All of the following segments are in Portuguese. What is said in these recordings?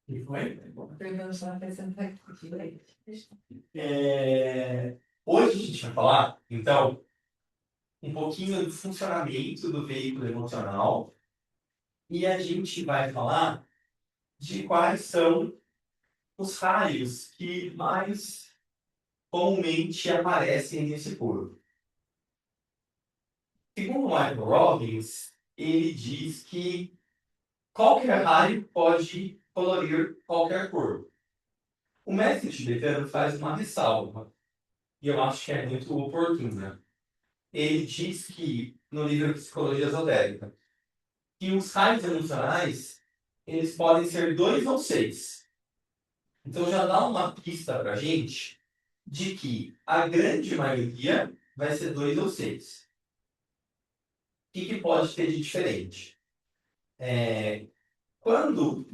E foi? É, Hoje a gente vai falar, então, um pouquinho do funcionamento do veículo emocional e a gente vai falar de quais são os raios que mais comumente aparecem nesse corpo. Segundo Michael Robbins, ele diz que qualquer raio pode colorir qualquer cor. O mestre tibetano faz uma ressalva, e eu acho que é muito oportuna. Ele diz que, no livro Psicologia Esotérica, que os raios emocionais, eles podem ser 2 ou 6. Então já dá uma pista para a gente de que a grande maioria vai ser 2 ou 6. O que pode ter de diferente? Quando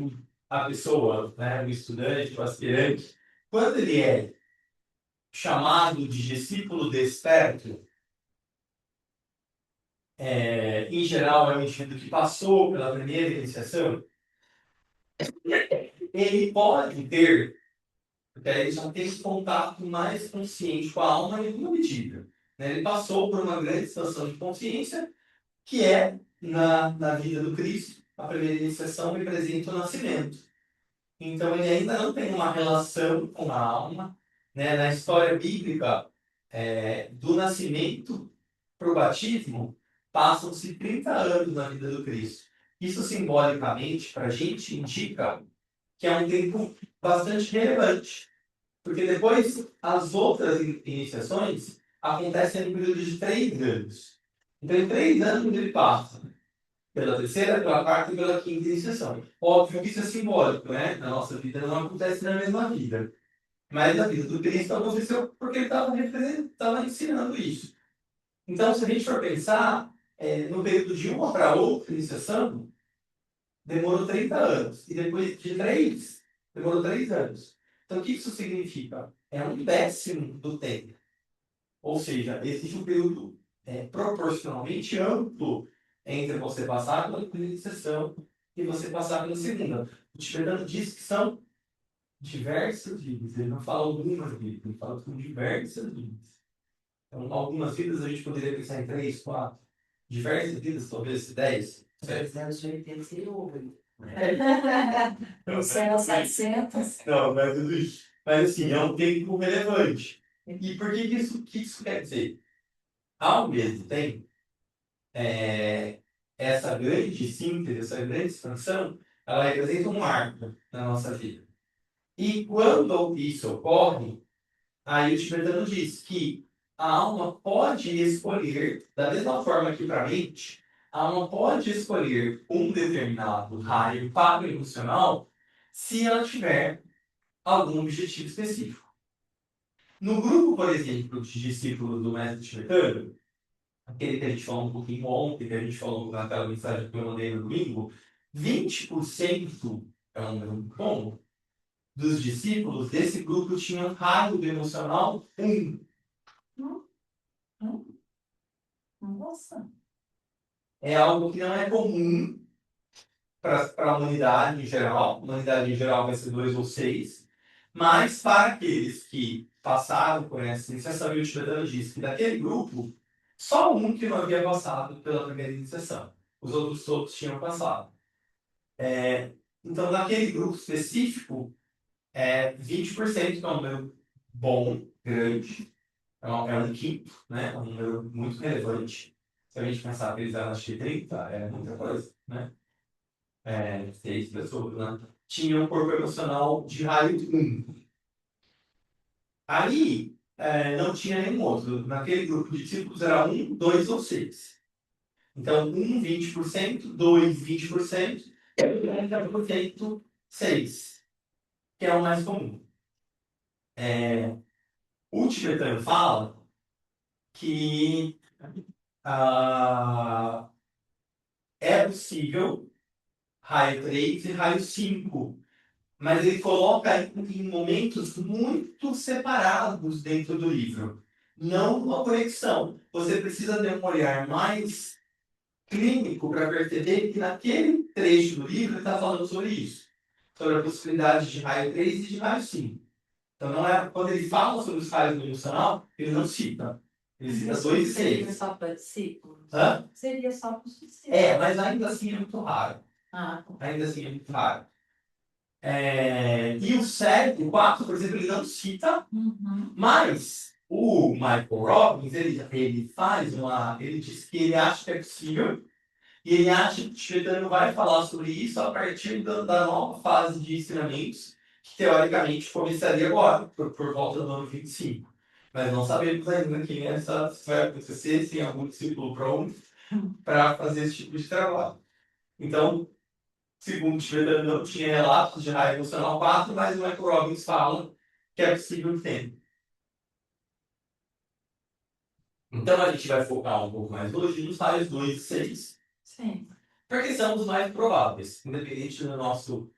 a pessoa, né, o estudante, o aspirante, quando ele é chamado de discípulo desperto, em geral é um indivíduo que passou pela primeira iniciação, ele pode ter, porque aí ele já tem esse contato mais consciente com a alma em alguma medida. Né? Ele passou por uma grande expansão de consciência, que é, na vida do Cristo, a primeira iniciação representa o nascimento. Então, ele ainda não tem uma relação com a alma. Né? Na história bíblica, do nascimento para o batismo, passam-se 30 anos na vida do Cristo. Isso, simbolicamente, para a gente, indica que é um tempo bastante relevante. Porque depois, as outras iniciações acontecem no período de 3 anos. Então, em 3 anos, ele passa pela terceira, pela quarta e pela quinta iniciação. Óbvio que isso é simbólico, né? Na nossa vida não acontece na mesma vida. Mas na vida do Cristo aconteceu porque ele estava ensinando isso. Então, se a gente for pensar, no período de uma para outra iniciação, demorou 30 anos. E depois de 3, demorou 3 anos. Então, o que isso significa? É um décimo do tempo. Ou seja, existe um período proporcionalmente amplo entre você passar pela primeira iniciação e você passar pela segunda. O tibetano diz que são diversas vidas. Ele não fala algumas vidas, ele fala que são diversas vidas. Então, algumas vidas a gente poderia pensar em 3, 4. Diversas vidas, talvez 10. 381. Não, São 700. não, mas assim, é um tempo relevante. E por que isso quer dizer? Ao mesmo tempo, essa grande síntese, essa grande expansão, ela representa um marco na nossa vida. E quando isso ocorre, aí o tibetano diz que a alma pode escolher, da mesma forma que para a mente, a alma pode escolher um determinado raio para o emocional se ela tiver algum objetivo específico. No grupo, por exemplo, de discípulos do mestre tibetano, aquele que a gente falou um pouquinho ontem, que a gente falou naquela mensagem que eu mandei no domingo, 20% é um número bom, dos discípulos desse grupo tinham raio emocional 1. Nossa. É algo que não é comum para a humanidade em geral. A humanidade em geral vai ser 2 ou 6. Mas para aqueles que passaram por essa iniciação, e o tibetano disse que daquele grupo, só um que não havia passado pela primeira iniciação. Os outros todos tinham passado. Então, naquele grupo específico, 20% que é um número bom, grande, é um quinto, né? É um número muito relevante. Se a gente pensar que eles eram, acho que 30, é muita coisa, né? 6 pessoas, né? Tinha um corpo emocional de raio 1. Aí, não tinha nenhum outro. Naquele grupo de discípulos era 1, 2 ou 6. Então, 1, 20%, 2, 20%, e 30%, 6, que é o mais comum. O tibetano fala que ah, é possível raio 3 e raio 5, mas ele coloca em momentos muito separados dentro do livro. Não uma conexão. Você precisa ter um olhar mais clínico para perceber que naquele trecho do livro ele está falando sobre isso, sobre a possibilidade de raio 3 e de raio 5. Então, não é, quando ele fala sobre os raios do emocional, ele não cita. Ele cita 2 e Seria 6. só para discípulos? Hã? Seria só para os discípulos. Mas ainda assim é muito raro. Ah, Ainda assim é muito raro. E o 7, o 4, por exemplo, ele não cita, mas o Michael Robbins, ele faz ele diz que ele acha que é possível, e ele acha que o tibetano vai falar sobre isso a partir da nova fase de ensinamentos, que teoricamente começaria agora, por volta do ano 25. Mas não sabemos ainda se vai acontecer, se tem algum discípulo pronto para fazer esse tipo de trabalho. Então, segundo o tibetano, não tinha relatos de raio emocional 4, mas o Michael Robbins fala que é possível que tenha. Então, a gente vai focar um pouco mais hoje nos raios 2 e 6. sim. Porque são os mais prováveis, independente do nosso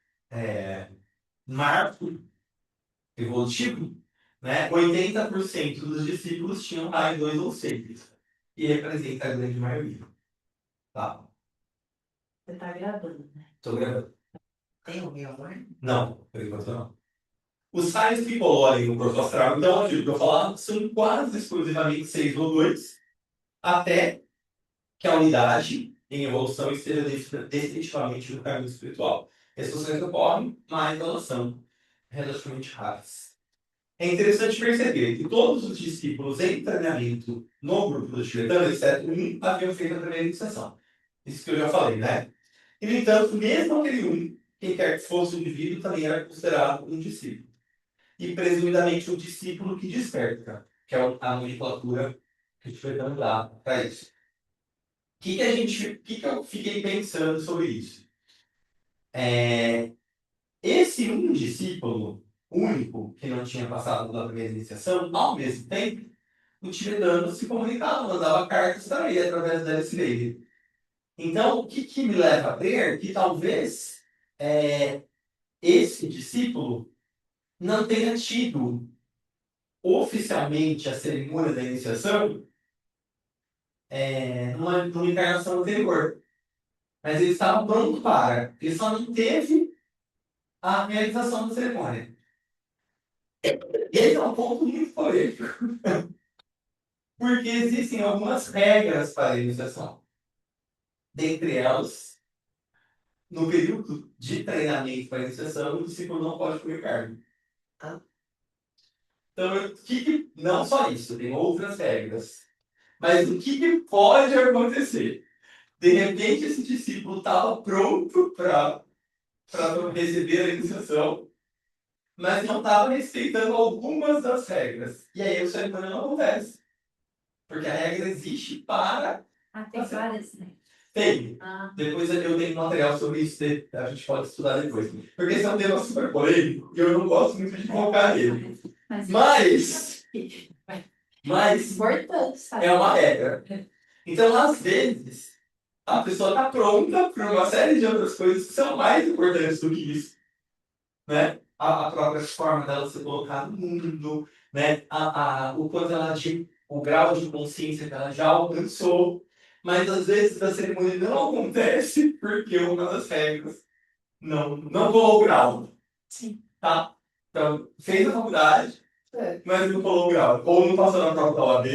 marco evolutivo, né? 80% dos discípulos tinham raio 2 ou 6, e representa a grande maioria. Tá? Você está gravando, né? Estou gravando. Tem o meu, né? Não, por enquanto não. Os raios que colorem no corpo astral, então, aquilo que eu falava, são quase exclusivamente 6 ou 2, até que a unidade em evolução esteja definitivamente no caminho espiritual. Essas situações ocorrem, mas elas são relativamente raras. É interessante perceber que todos os discípulos em treinamento no grupo do tibetano, exceto um, haviam feito a primeira iniciação. Isso que eu já falei, né? E, no entanto, mesmo aquele um, quem quer que fosse o indivíduo, também era considerado um discípulo. E, presumidamente, o discípulo que desperta, que é a nomenclatura que o tibetano dá para isso. Que eu fiquei pensando sobre isso? Esse um discípulo único, que não tinha passado da primeira iniciação, ao mesmo tempo, o tibetano se comunicava, mandava cartas para ele através da LSD. Então, o que me leva a crer que talvez esse discípulo não tenha tido oficialmente a cerimônia da iniciação numa encarnação anterior. Mas ele estava pronto para. Ele só não teve a realização da cerimônia. Esse é um ponto muito polêmico. Porque existem algumas regras para a iniciação. Dentre elas, no período de treinamento para a iniciação, o discípulo não pode comer carne. Tá? Então, não só isso, tem outras regras. Mas o que pode acontecer? De repente, esse discípulo estava pronto para receber a iniciação, mas não estava respeitando algumas das regras. E aí o cerimônia não acontece. Porque a regra existe para. Tem várias, né? Tem. Depois eu tenho material sobre isso, a gente pode estudar depois. Porque esse é um tema super polêmico e eu não gosto muito de focar nele. Mas Importante, sabe? é uma regra. Então, às vezes, a pessoa está pronta para uma série de outras coisas que são mais importantes do que isso. Né? A própria forma dela se colocar no mundo, né? O quanto ela o grau de consciência que ela já alcançou. Mas às vezes a cerimônia não acontece porque uma das regras não rolou o grau. Sim. Tá? Então, fez a faculdade, mas não rolou o grau. Ou não passou na prova da OAB.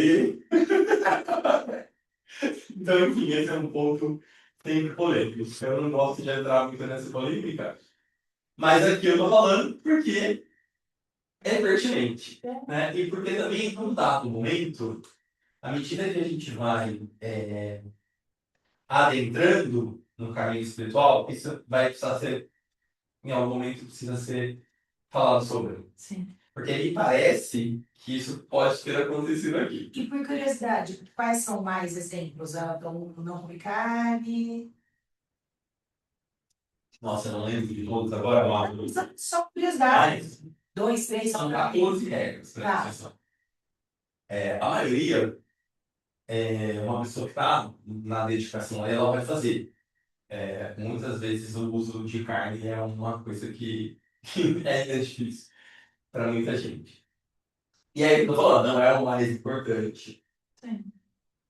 Então, enfim, esse é um ponto sempre polêmico. Eu não gosto de entrar muito nessa polêmica. Mas aqui eu tô falando porque é pertinente. Né? E porque também, num dado momento, à medida que a gente vai adentrando no caminho espiritual, isso vai precisar ser, em algum momento, precisa ser falado sobre. Sim. Porque me parece que isso pode ter acontecido aqui. E por curiosidade, quais são mais exemplos? Do não Rubicari? Nossa, eu não lembro de todos agora. Só curiosidade. Mas 2, 3, são 14 regras para a iniciação. A maioria, uma pessoa que está na dedicação, ela vai fazer. Muitas vezes o uso de carne é uma coisa que é difícil para muita gente. E aí, eu tô falando, não é o mais importante. Sim.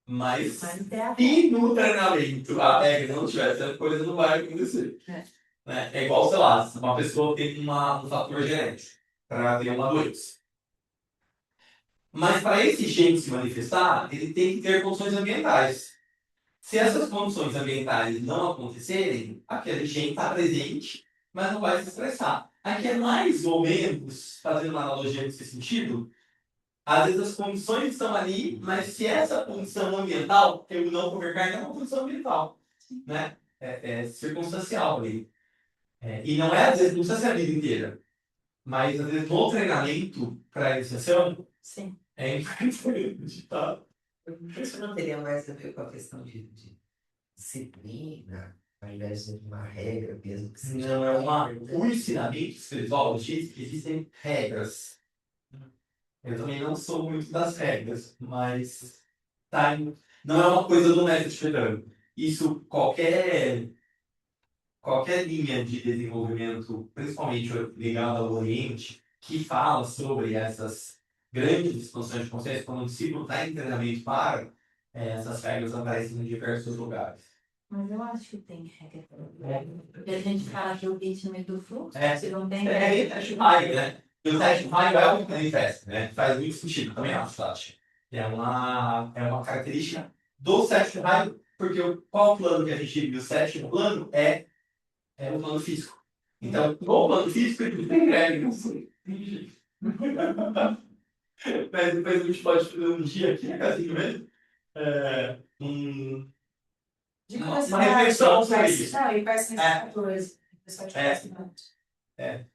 Mas Mas é a se no treinamento a regra não tivesse, a coisa não vai acontecer. Né? É igual, sei lá, se uma pessoa tem um fator genético para ter uma doença. Mas para esse gene se manifestar, ele tem que ter condições ambientais. Se essas condições ambientais não acontecerem, aquele gene está presente, mas não vai se expressar. Aqui é mais ou menos, fazendo uma analogia nesse sentido, às vezes as condições estão ali, mas se essa condição ambiental, eu não comer carne é uma condição ambiental, né? É circunstancial ali. E não é, às vezes, não precisa ser a vida inteira, mas às vezes no treinamento para a iniciação Sim. é importante, tá? Isso não teria mais a ver com a questão de disciplina, ao invés de uma regra mesmo que seja. Não é uma. O ensinamento espiritual diz que existem regras. Eu também não sou muito das regras, mas tá, não é uma coisa do método tibetano. Isso, qualquer linha de desenvolvimento, principalmente ligada ao Oriente, que fala sobre essas grandes expansões de consciência, quando o discípulo está em treinamento para, essas regras aparecem em diversos lugares. Mas eu acho que tem regra. Porque a gente fala que o ritmo é do fluxo, É. se não tem É regra. meio teste raio, né? E o teste raio é o que manifesta, né? Faz muito sentido, também acho, Tati. É uma característica do sétimo raio, porque qual plano que a gente vive? O sétimo plano é o plano físico. Então, no plano físico, ele tem regra, não sei. Mas depois a gente pode fazer um dia aqui na casinha mesmo. Um, De uma começar reflexão sobre vai isso. não, e vai ser 14. O pessoal te É. faz muito.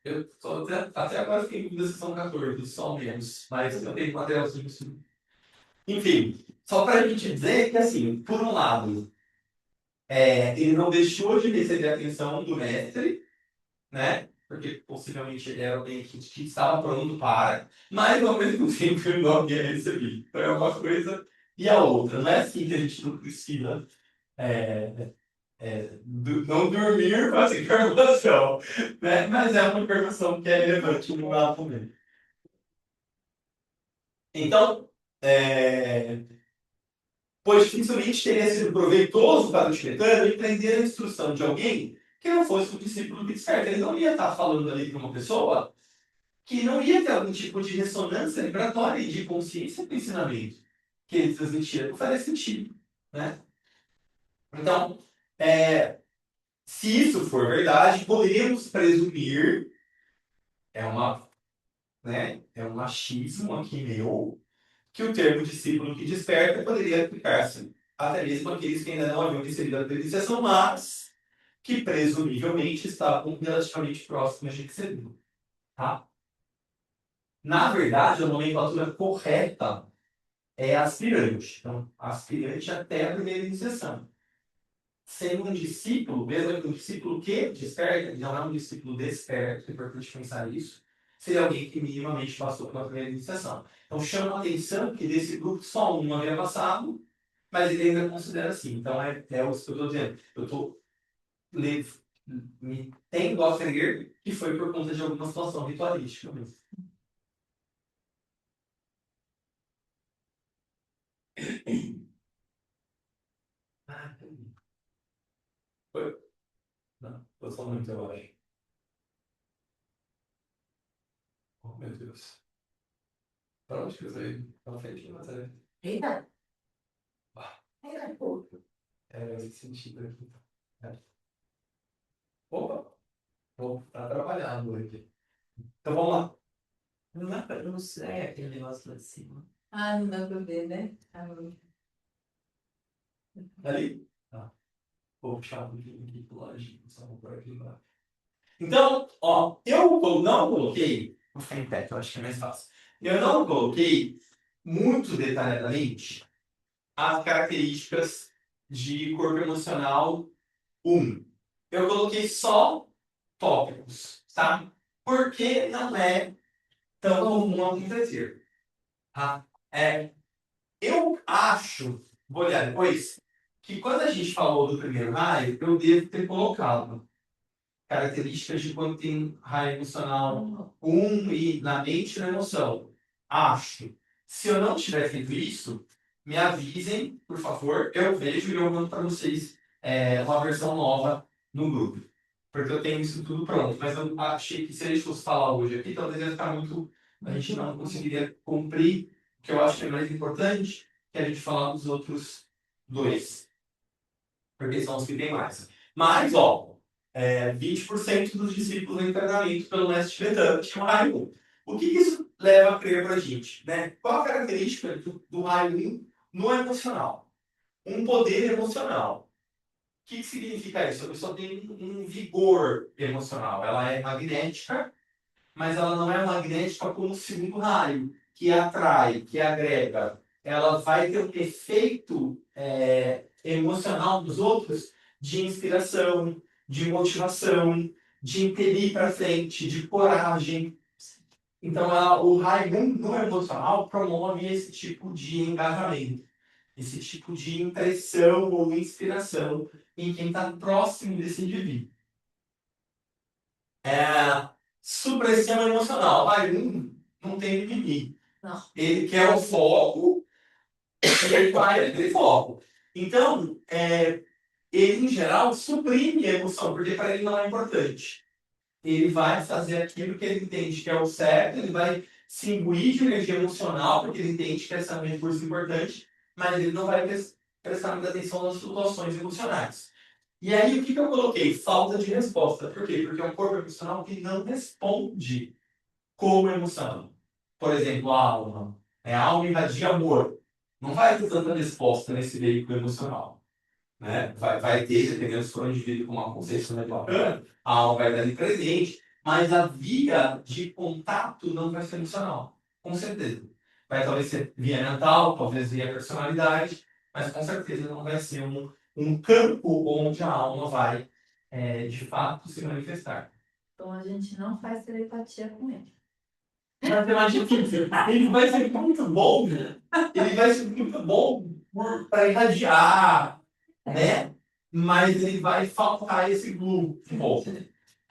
Eu tô até agora fiquei com dúvida se são 14, só menos. Mas eu tenho materialzinho assim. Enfim, só para a gente dizer que, assim, por um lado, ele não deixou de receber a atenção do mestre, né? Porque possivelmente ele era alguém que estava pronto para, mas ao mesmo tempo ele não havia recebido. Então é uma coisa e a outra. Não é assim que a gente não precisa não dormir com essa informação, né? Mas é uma informação que é relevante no lado também. Então, pois dificilmente teria sido proveitoso para o tibetano empreender a instrução de alguém que não fosse um discípulo que desperta. Ele não ia estar falando ali para uma pessoa que não ia ter algum tipo de ressonância vibratória e de consciência com o ensinamento que ele transmitia. Não faria sentido, né? Então, se isso for verdade, poderíamos presumir, é um machismo aqui meu, que o termo discípulo que desperta poderia aplicar-se até mesmo àqueles que ainda não haviam recebido a iniciação, mas que presumivelmente estavam relativamente próximos de receber. Tá? Na verdade, a nomenclatura correta é aspirante. Então, aspirante até a primeira iniciação. Sendo um discípulo, mesmo que um discípulo que desperta, não é um discípulo desperto, é importante pensar isso, seria alguém que minimamente passou pela primeira iniciação. Então, chama a atenção que desse grupo só um não havia passado, mas ele ainda considera assim. Então, é o que eu estou dizendo. Eu estou me tendo a crer que foi por conta de alguma situação ritualística mesmo. Foi? Não, eu sou muito, eu acho. Oh, meu Deus. Para onde que eu saí? Para frente da matéria. Eita! Ah. Eita, pô. Esse sentido aqui. Opa! Vou estar trabalhando aqui. Então vamos lá. Não dá pra, não sei, aquele negócio lá de cima. Ah, não dá pra ver, né? Ali? Tá. Vou puxar um pouquinho aqui pro ladinho. Só vou por aqui embaixo. Então, ó, eu não coloquei. Vou ficar em pé, que eu acho que é mais fácil. Eu não coloquei muito detalhadamente as características de corpo emocional 1. Eu coloquei só tópicos, tá? Porque não é tão comum acontecer. Tá? Eu acho, vou olhar depois, que quando a gente falou do primeiro raio, eu devo ter colocado características de quando tem raio emocional 1 e na mente e na emoção. Acho. Se eu não tiver feito isso, me avisem, por favor, eu vejo e eu mando para vocês uma versão nova no grupo. Porque eu tenho isso tudo pronto, mas eu achei que se a gente fosse falar hoje aqui, talvez ia ficar muito. A gente não conseguiria cumprir o que eu acho que é mais importante, que é a gente falar dos outros dois. Porque são os que tem mais. Mas, ó, 20% dos discípulos em treinamento pelo mestre tibetano tinham raio 1. O que isso leva a crer para a gente? Né? Qual a característica do raio 1 no emocional? Um poder emocional. O que significa isso? A pessoa tem um vigor emocional. Ela é magnética, mas ela não é magnética como o segundo raio, que atrai, que agrega. Ela vai ter um efeito emocional dos outros de inspiração, de motivação, de impelir para frente, de coragem. Então, o raio no emocional promove esse tipo de engajamento, esse tipo de impressão ou inspiração em quem está próximo desse indivíduo. Supressão emocional. Não tem mimimi. Não. Ele quer o foco e ele vai naquele foco. Então, ele, em geral, suprime a emoção, porque para ele não é importante. Ele vai fazer aquilo que ele entende que é o certo, ele vai se imbuir de energia emocional, porque ele entende que essa é um recurso importante, mas ele não vai prestar muita atenção nas flutuações emocionais. E aí, o que eu coloquei? Falta de resposta. Por quê? Porque é um corpo emocional que não responde como emoção. Por exemplo, a alma. A alma irradia amor. Não vai ter tanta resposta nesse veículo emocional. Né? Vai ter, dependendo se for um indivíduo com uma consciência mais bacana, a alma vai estar ali presente, mas a via de contato não vai ser emocional. Com certeza. Vai talvez ser via mental, talvez via personalidade, mas com certeza não vai ser um campo onde a alma vai, de fato, se manifestar. Então a gente não faz telepatia com ele. Mas imagina que ele vai ser muito bom, né? Ele vai ser muito bom para irradiar, né? Mas ele vai faltar esse glue um pouco.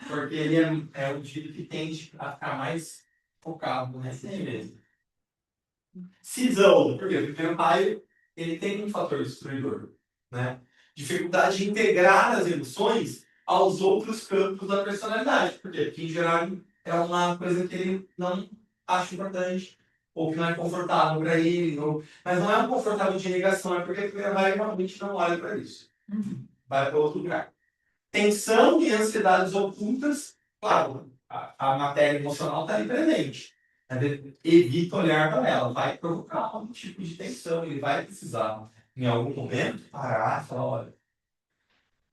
Porque ele é um tipo que tende a ficar mais focado nesse mesmo. Cisão, porque o primeiro raio ele tem um fator destruidor, né? Dificuldade de integrar as emoções aos outros campos da personalidade. Por quê? Porque, em geral, é uma coisa que ele não acha importante, ou que não é confortável para ele. Mas não é um confortável de negação, é porque o primeiro raio realmente não olha para isso. Vai para outro lugar. Tensão e ansiedades ocultas, claro, a matéria emocional está ali presente. Evita olhar para ela, vai provocar algum tipo de tensão, ele vai precisar, em algum momento, parar e falar, olha,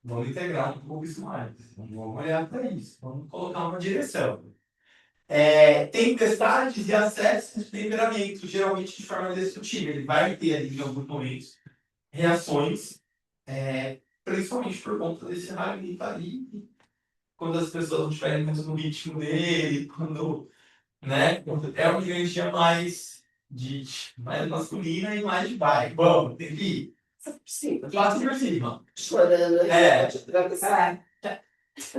vamos integrar um pouco isso mais, vamos olhar para isso, vamos colocar uma direção. Tempestades e acessos de temperamento, geralmente de forma destrutiva, ele vai ter ali, em alguns momentos, reações, principalmente por conta desse raio que está ali, quando as pessoas não estiverem muito no ritmo dele, quando, né, é uma energia mais masculina e mais de pai. Vamos, tem que ir. Sim, Passa por cima. chorando. É. O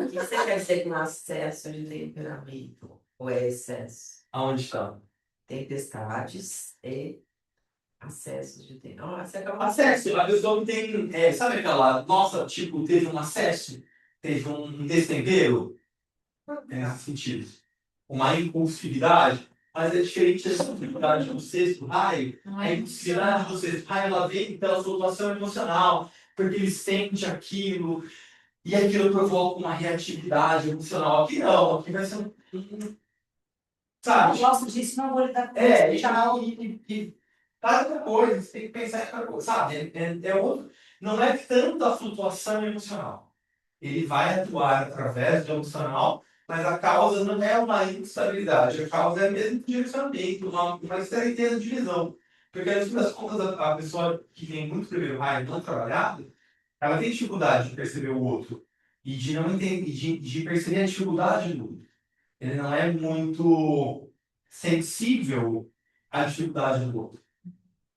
que você quer dizer com acesso de temperamento? Ou é excesso? Aonde está? Tempestades e acessos de temperamento. Você acabou Acesso. A pessoa que tem, sabe aquela, nossa, tipo, teve um acesso, teve um destempero, nesse sentido. Uma impulsividade, mas é diferente dessa impulsividade do sexto raio. Não A é impulsividade do sexto raio, ela vem pela flutuação emocional, porque ele sente aquilo, e aquilo provoca uma reatividade emocional. Aqui não, aqui vai ser sabe? Eu gosto disso, não vou lidar com E tchau. cada coisa, você tem que pensar em cada coisa, sabe? Outro, não é tanto a flutuação emocional. Ele vai atuar através do emocional, mas a causa não é uma instabilidade, a causa é mesmo um direcionamento, uma estreiteza de visão. Porque, no fim das contas, a pessoa que tem muito primeiro raio não trabalhado, ela tem dificuldade de perceber o outro e de não entender, de perceber a dificuldade do outro. Ele não é muito sensível à dificuldade do outro.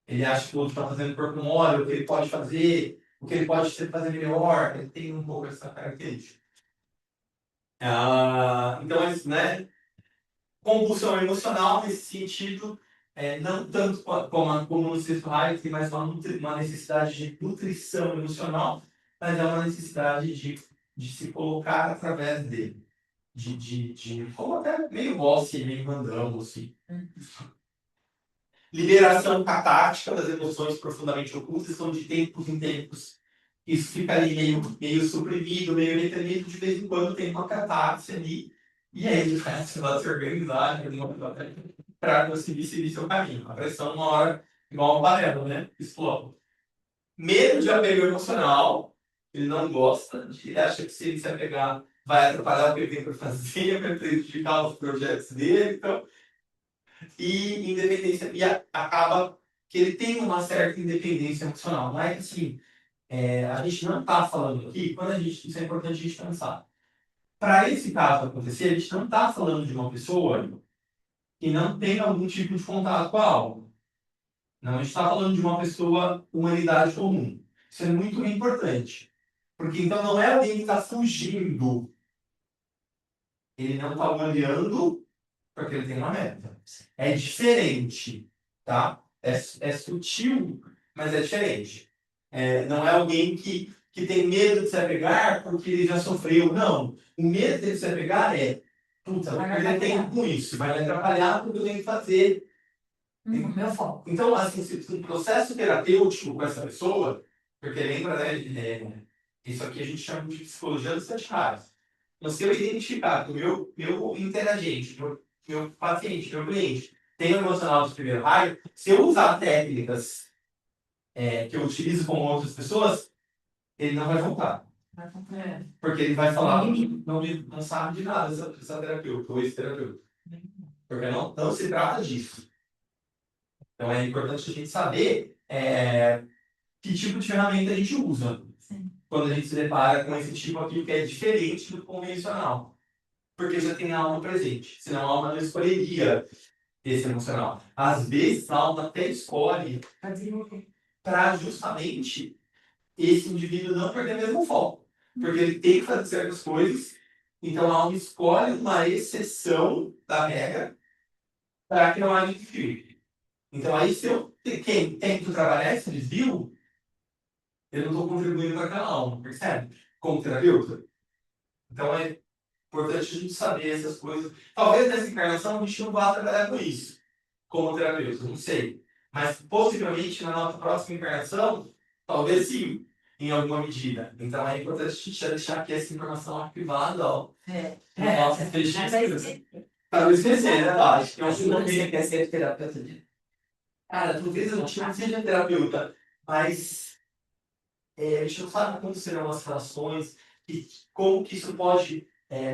Ele acha que o outro está fazendo corpo mole, o que ele pode fazer, o que ele pode fazer melhor. Ele tem um pouco essa característica. Então, né? Compulsão emocional, nesse sentido, não tanto como no sexto raio, tem mais uma necessidade de nutrição emocional, mas é uma necessidade de se colocar através dele. Como até meio boss, meio mandão, assim. Liberação catártica das emoções profundamente ocultas, são de tempos em tempos. Isso fica ali meio suprimido, meio reprimido, de vez em quando tem uma catarse ali, e aí ele vai se organizar para conseguir seguir seu caminho. A pressão, uma hora, igual uma panela, né? Explode. Medo de apego emocional, ele não gosta, ele acha que se ele se apegar, vai atrapalhar o que ele tem para fazer, vai prejudicar os projetos dele, então e independência, acaba que ele tem uma certa independência emocional. Não é que assim, a gente não está falando aqui, isso é importante a gente pensar. Para esse caso acontecer, a gente não está falando de uma pessoa que não tem algum tipo de contato com algo. Não, a gente está falando de uma pessoa, humanidade comum. Isso é muito importante. Porque então não é alguém que está fugindo. Ele não está olhando porque ele tem uma meta. É diferente, tá? É sutil, mas é diferente. Não é alguém que tem medo de se apegar porque ele já sofreu. Não. O medo de se apegar puta, vou perder tempo com isso. Vai me atrapalhar porque eu tenho que fazer. Meu foco. Então, assim, se um processo terapêutico com essa pessoa, porque lembra, né? Isso aqui a gente chama de psicologia dos 7 raros. Então, se eu identificar que o meu interagente, meu paciente, meu cliente, tem um emocional de primeiro raio, se eu usar técnicas que eu utilizo com outras pessoas, ele não vai voltar. Porque ele vai falar, não sabe de nada essa terapeuta ou esse terapeuta. Porque não se trata disso. Então é importante a gente saber que tipo de ferramenta a gente usa. Sim. Quando a gente se depara com esse tipo aqui que é diferente do convencional. Porque já tem a alma presente. Senão a alma não escolheria esse emocional. Às vezes a alma até escolhe para justamente esse indivíduo não perder o mesmo foco. Porque ele tem que fazer certas coisas, então a alma escolhe uma exceção da regra para que não haja desvio. Então aí se eu tento trabalhar esse desvio, eu não estou contribuindo para aquela alma, percebe? Como terapeuta. Então é importante a gente saber essas coisas. Talvez nessa encarnação a gente não vá trabalhar com isso, como terapeuta, não sei. Mas possivelmente na nossa próxima encarnação, talvez sim, em alguma medida. Então é importante a gente deixar aqui essa informação arquivada, ó. Nossa, para não esquecer, né, Tati? Acho que Você quer ser terapeuta de... cara, talvez eu não seja terapeuta, mas a gente não sabe como serão as relações e como que isso pode,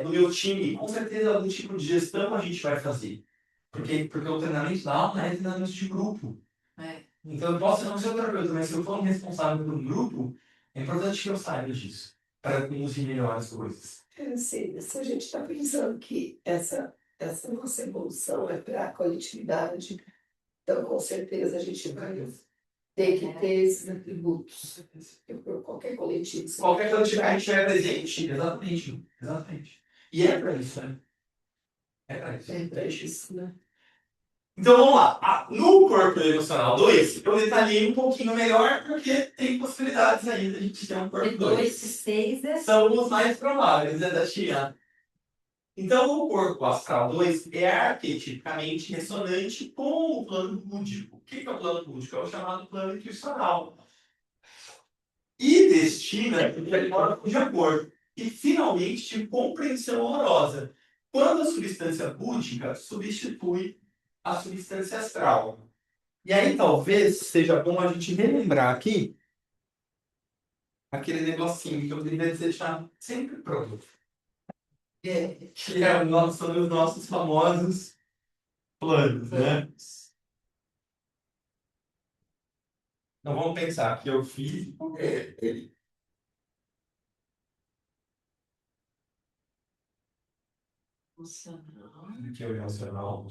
no meu time, com certeza algum tipo de gestão a gente vai fazer. Porque o treinamento da alma é treinamento de grupo. Então eu posso não ser o terapeuta, mas se eu for um responsável por um grupo, é importante que eu saiba disso, para conduzir melhor as coisas. Se a gente está pensando que essa nossa evolução é para a coletividade, então com certeza a gente vai ter que ter esses atributos. Por qualquer coletivo. Qualquer coisa que a gente tiver presente, exatamente. E é para isso, né? É para isso. É para isso, né? Então vamos lá. No corpo emocional 2, eu detalhei um pouquinho melhor, porque tem possibilidades aí da gente ter um corpo De 2. 2 e 6 São os mais prováveis, né, da Tia? Então, o corpo astral 2 é arquetipicamente ressonante com o plano búdico. O que é o plano búdico? É o chamado plano intuicional. E destina de acordo. E, finalmente, de compreensão amorosa. Quando a substância búdica substitui a substância astral. E aí, talvez, seja bom a gente relembrar aqui aquele negocinho que eu queria deixar sempre pronto. Que são os nossos famosos planos, né? Então, vamos pensar que eu fiz que é o emocional.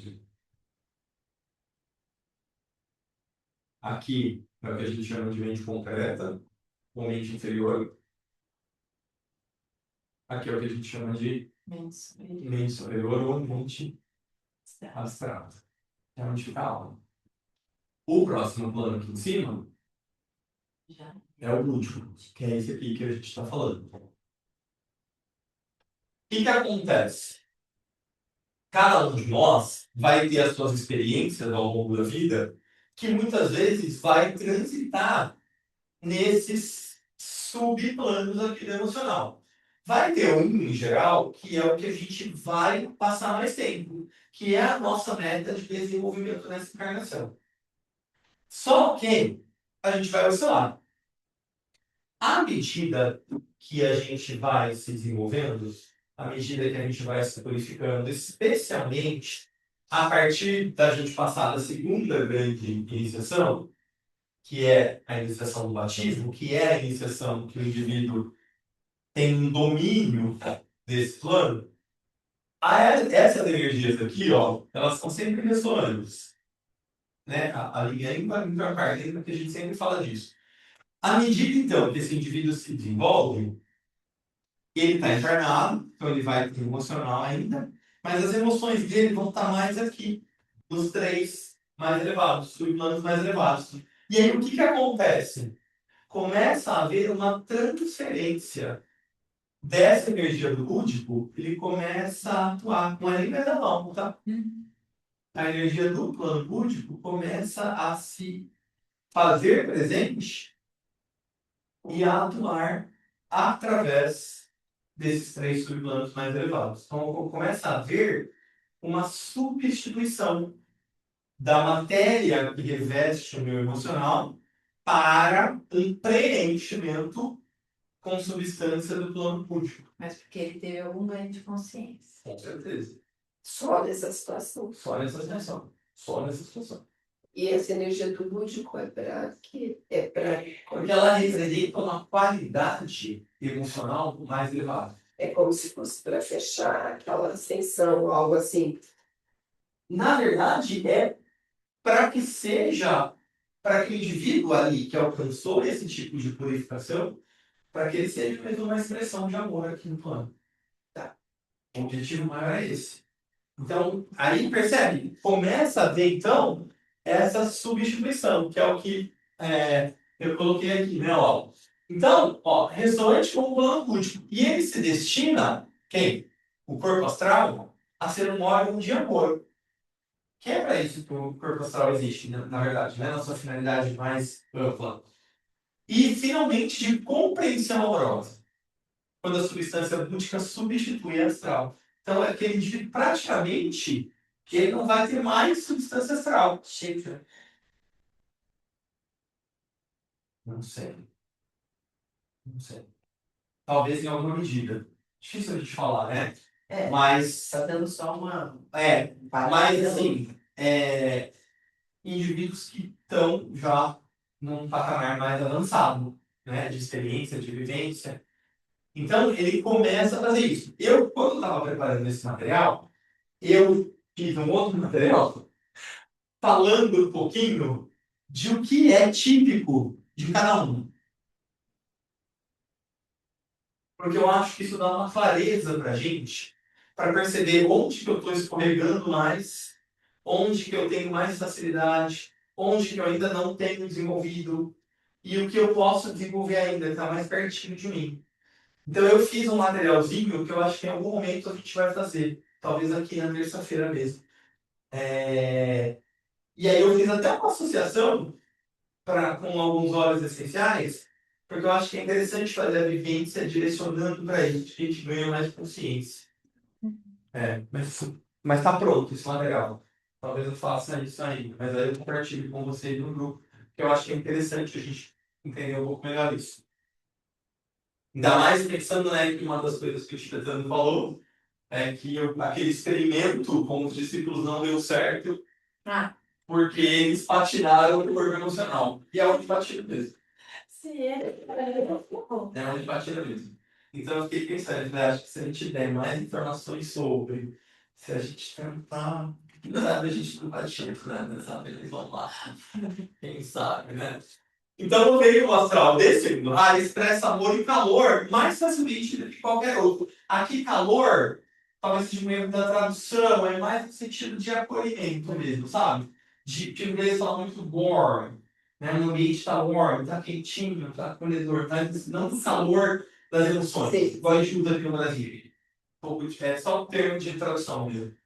Aqui é o que a gente chama de mente concreta, ou mente inferior. Aqui é o que a gente chama de mente superior ou mente abstrata. É onde fica a alma. O próximo plano aqui em cima Já. é o último, que é esse aqui que a gente está falando. O que acontece? Cada um de nós vai ter as suas experiências ao longo da vida, que muitas vezes vai transitar nesses subplanos aqui do emocional. Vai ter um, em geral, que é o que a gente vai passar mais tempo, que é a nossa meta de desenvolvimento nessa encarnação. Só que a gente vai oscilar. À medida que a gente vai se desenvolvendo, à medida que a gente vai se purificando, especialmente a partir da gente passar da segunda grande iniciação, que é a iniciação do batismo, que é a iniciação que o indivíduo tem um domínio desse plano, essas energias aqui, ó, elas são sempre ressonantes. Né? A linha ímpar, lembra que a gente sempre fala disso. À medida, então, que esse indivíduo se desenvolve, ele está encarnado, então ele vai ter emocional ainda, mas as emoções dele vão estar mais aqui, nos três mais elevados, subplanos mais elevados. E aí, o que acontece? Começa a haver uma transferência dessa energia do lúdico, ele começa a atuar, não é nem mais da mão, tá? A energia do plano lúdico começa a se fazer presente e a atuar através desses três subplanos mais elevados. Então, começa a haver uma substituição da matéria que reveste o meu emocional para um preenchimento com substância do plano lúdico. Mas porque ele teve algum ganho de consciência. Com certeza. Só nessa situação. Só nessa situação. Só nessa situação. E essa energia do lúdico é para quê? É para. Porque ela representa uma qualidade emocional mais elevada. É como se fosse para fechar aquela ascensão, algo assim. Na verdade, é para que seja, para que o indivíduo ali que alcançou esse tipo de purificação, para que ele seja mesmo uma expressão de amor aqui no plano. Tá? O objetivo maior é esse. Então, aí percebe? Começa a ver, então, essa substituição, que é o que eu coloquei aqui, né? Ó. Então, ó, ressonante com o plano lúdico. E ele se destina, quem? O corpo astral, a ser um órgão de amor. Que é para isso que o corpo astral existe, na verdade, né? Na sua finalidade mais ampla. E, finalmente, de compreensão amorosa. Quando a substância lúdica substitui a astral. Então, é aquele indivíduo praticamente que ele não vai ter mais substância astral. Chega. Não sei. Não sei. Talvez em alguma medida. Difícil a gente falar, né? Mas. Tá dando só uma. Mas assim, indivíduos que estão já num patamar mais avançado, né? De experiência, de vivência. Então, ele começa a fazer isso. Eu, quando estava preparando esse material, eu fiz um outro material falando um pouquinho de o que é típico de cada um. Porque eu acho que isso dá uma clareza para a gente, para perceber onde que eu estou escorregando mais, onde que eu tenho mais facilidade, onde que eu ainda não tenho desenvolvido, e o que eu posso desenvolver ainda, que está mais pertinho de mim. Então eu fiz um materialzinho que eu acho que em algum momento a gente vai fazer, talvez aqui na terça-feira mesmo. E aí eu fiz até uma associação com alguns óleos essenciais, porque eu acho que é interessante fazer a vivência direcionando para isso, que a gente ganha mais consciência. Mas tá pronto esse material. Talvez eu faça isso ainda, mas aí eu compartilho com vocês no grupo, que eu acho que é interessante a gente entender um pouco melhor isso. Ainda mais pensando, né, que uma das coisas que o tibetano falou é que aquele experimento com os discípulos não deu certo porque eles patinaram no corpo emocional. E é onde patina mesmo. É onde patina mesmo. Então eu fiquei pensando, acho que se a gente der mais informações sobre, se a gente tentar, a gente não patina, né? Sabe? Eles vão lá. Quem sabe, né? Então, no meio astral desse signo, expressa amor e calor mais facilmente do que qualquer outro. Aqui, calor, talvez seja um erro da tradução, é mais no sentido de acolhimento mesmo, sabe? Tipo, eles falam muito warm, né? O ambiente está warm, está quentinho, está acolhedor, mas não do calor das emoções, Sim. igual a gente usa aqui no Brasil. É só um termo de tradução mesmo.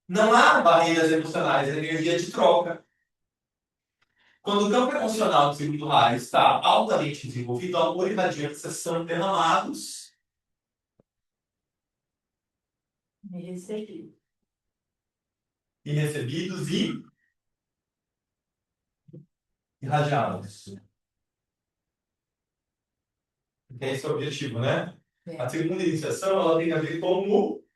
Não há barreiras emocionais, é energia de troca. Quando o campo emocional do segundo raio está altamente desenvolvido, o amor e radiância são derramados Me recebi. e recebidos e irradiados. Esse é o objetivo, né? É. A segunda iniciação ela tem a ver com o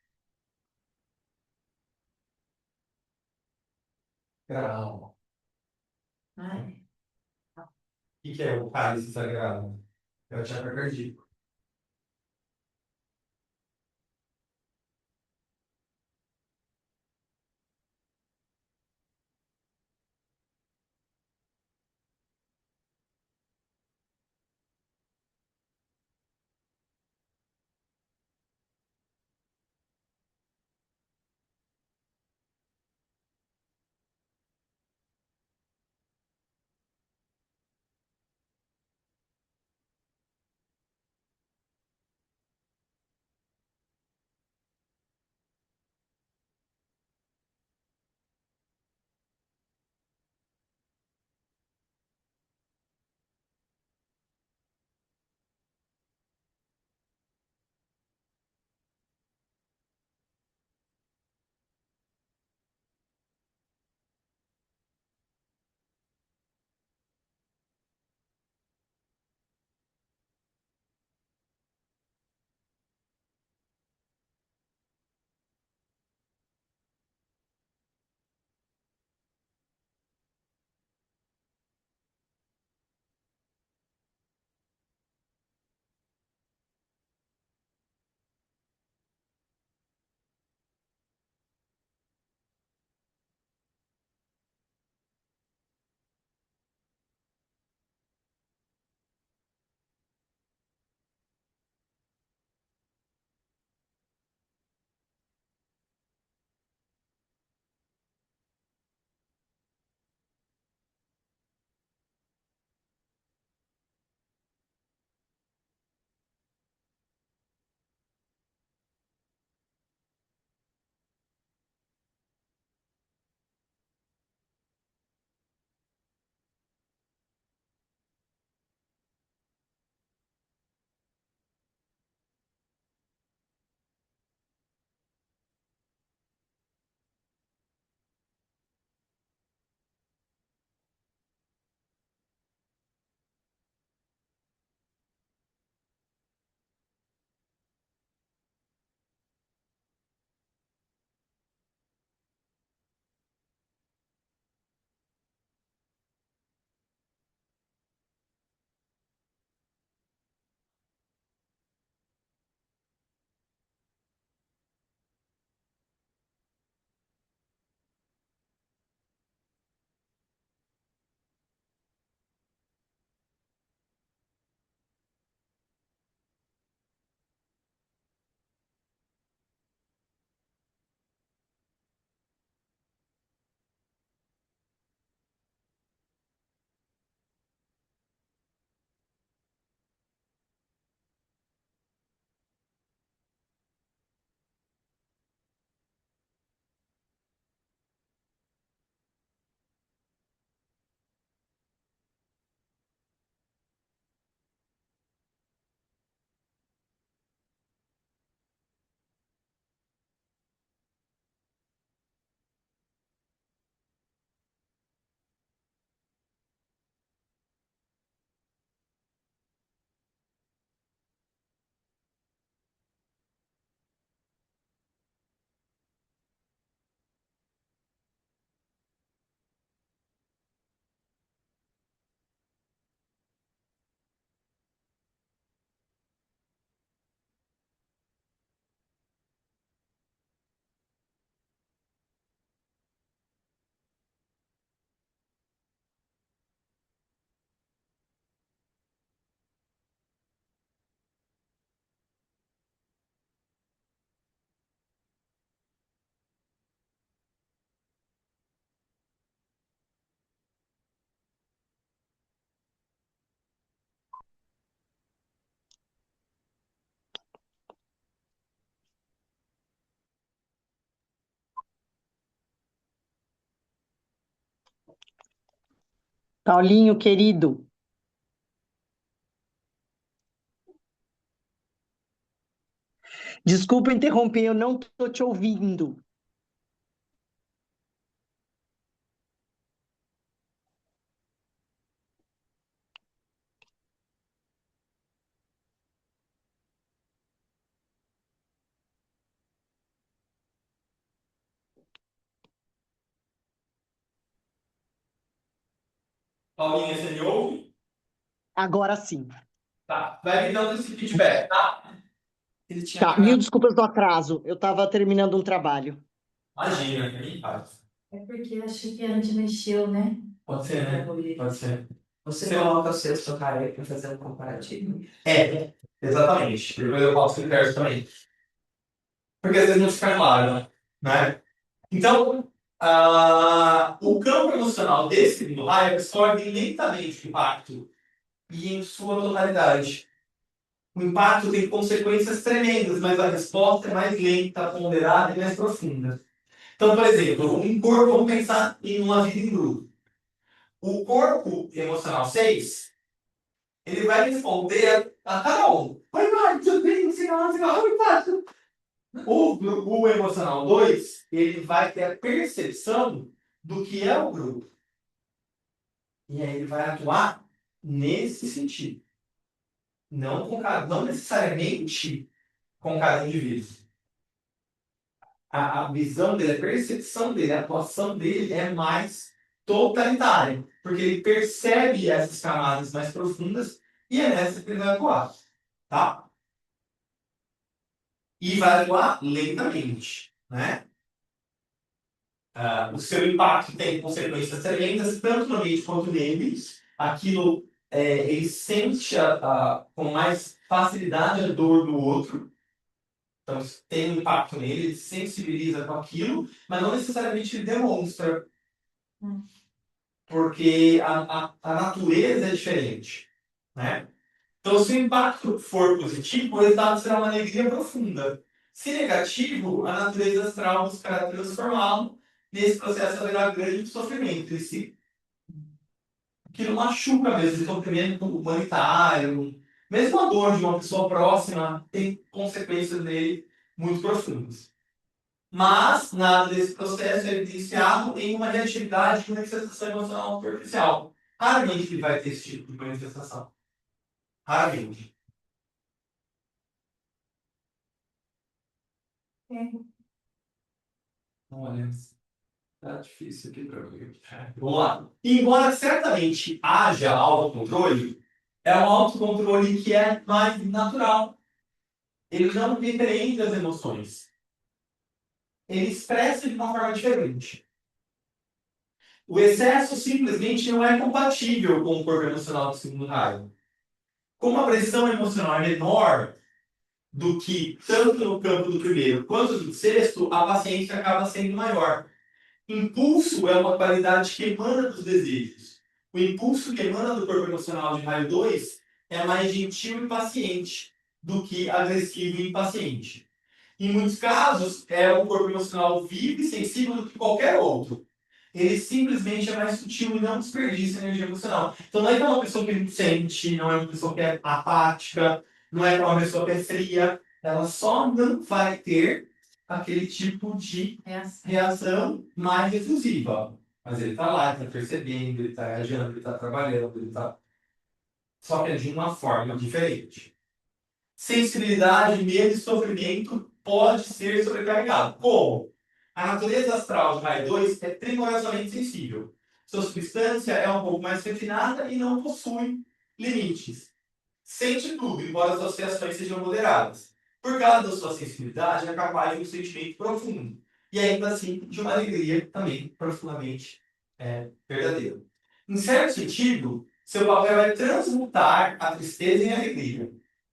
grau. Ai, O que é o cálice sagrado? É o chakra cardíaco. Paulinho, querido, desculpa interromper, eu não estou te ouvindo. Paulinha, você me ouve? Agora sim. Tá. Vai me dando esse feedback, tá? Ele tinha Tá, mil desculpas do atraso, eu estava terminando um trabalho. Imagina, nem faz. É porque eu achei que a gente mexeu, né? Pode ser, né? Pode ser. Você coloca o seu socaré para fazer um comparativo. Exatamente. Depois eu posso critérios também. Porque às vezes não fica claro, né? Então, o campo emocional desse segundo raio absorve lentamente o impacto e em sua totalidade. O impacto tem consequências tremendas, mas a resposta é mais lenta, ponderada e mais profunda. Então, por exemplo, um corpo, vamos pensar em uma vida em grupo. O corpo emocional 6 ele vai responder a cada um. Oi, vai, tudo bem? Não sei lá, não sei lá, oi, Pato. O emocional 2 ele vai ter a percepção do que é o grupo. E aí ele vai atuar nesse sentido. Não necessariamente com cada indivíduo. A visão dele, a percepção dele, a atuação dele é mais totalitária. Porque ele percebe essas camadas mais profundas e é nessa que ele vai atuar. Tá? E vai atuar lentamente. Né? O seu impacto tem consequências tremendas, tanto no ambiente quanto nele. Aquilo, ele sente com mais facilidade a dor do outro. Então, isso tem um impacto nele, ele se sensibiliza com aquilo, mas não necessariamente ele demonstra, porque a natureza é diferente. Né? Então, se o impacto for positivo, o resultado será uma alegria profunda. Se negativo, a natureza astral buscará transformá-lo. Nesse processo haverá grande sofrimento. Aquilo machuca mesmo, o sofrimento humanitário. Mesmo a dor de uma pessoa próxima tem consequências nele muito profundas. Mas nada desse processo é evidenciado em uma reatividade de manifestação emocional superficial. Raramente ele vai ter esse tipo de manifestação. Raramente. Olha, tá difícil aqui para mim. Vamos lá. Embora certamente haja autocontrole, é um autocontrole que é mais natural. Ele não repreende as emoções. Ele expressa de uma forma diferente. O excesso simplesmente não é compatível com o corpo emocional do segundo raio. Como a pressão emocional é menor do que tanto no campo do primeiro quanto do sexto, a paciência acaba sendo maior. Impulso é uma qualidade que emana dos desejos. O impulso que emana do corpo emocional de raio 2 é mais gentil e paciente do que agressivo e impaciente. Em muitos casos, é um corpo emocional vivo e sensível do que qualquer outro. Ele simplesmente é mais sutil e não desperdiça energia emocional. Então não é que é uma pessoa que não sente, não é uma pessoa que é apática, não é que é uma pessoa que é fria. Ela só não vai ter aquele tipo de reação mais efusiva. Mas ele está lá, ele está percebendo, ele está reagindo, ele está trabalhando, ele está... Só que é de uma forma diferente. Sensibilidade, medo e sofrimento pode ser sobrecarregado. Como? A natureza astral de raio 2 é primorosamente sensível. Sua substância é um pouco mais refinada e não possui limites. Sente tudo, embora suas reações sejam moderadas. Por causa da sua sensibilidade, é capaz de um sentimento profundo. E ainda assim, de uma alegria também profundamente verdadeira. Em certo sentido, seu papel é transmutar a tristeza em alegria.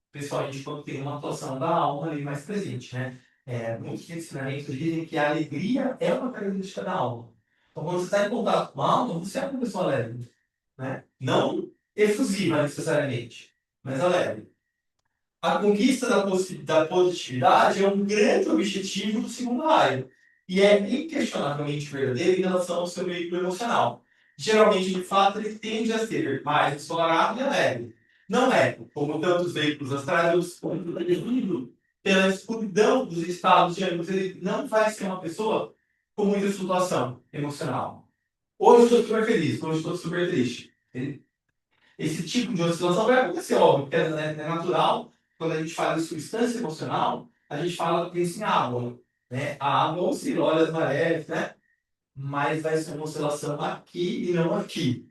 Principalmente quando tem uma atuação da alma ali mais presente, né? Muitos ensinamentos dizem que a alegria é uma característica da alma. Então, quando você está em contato com a alma, você é uma pessoa alegre. Né? Não efusiva necessariamente, mas alegre. A conquista da positividade é um grande objetivo do segundo raio. E é inquestionavelmente verdadeiro em relação ao seu veículo emocional. geralmente, de fato, ele tende a ser mais explorado e alegre. Não é, como tantos veículos astrais, pela escuridão dos estados de ânimo, ele não vai ser uma pessoa com muita flutuação emocional. Hoje eu estou super feliz, hoje eu estou super triste. Esse tipo de oscilação vai acontecer, óbvio, porque é natural. Quando a gente fala de substância emocional, a gente fala que em água, né? A água oscila, olha as marés, né? Mas vai ser uma oscilação aqui e não aqui.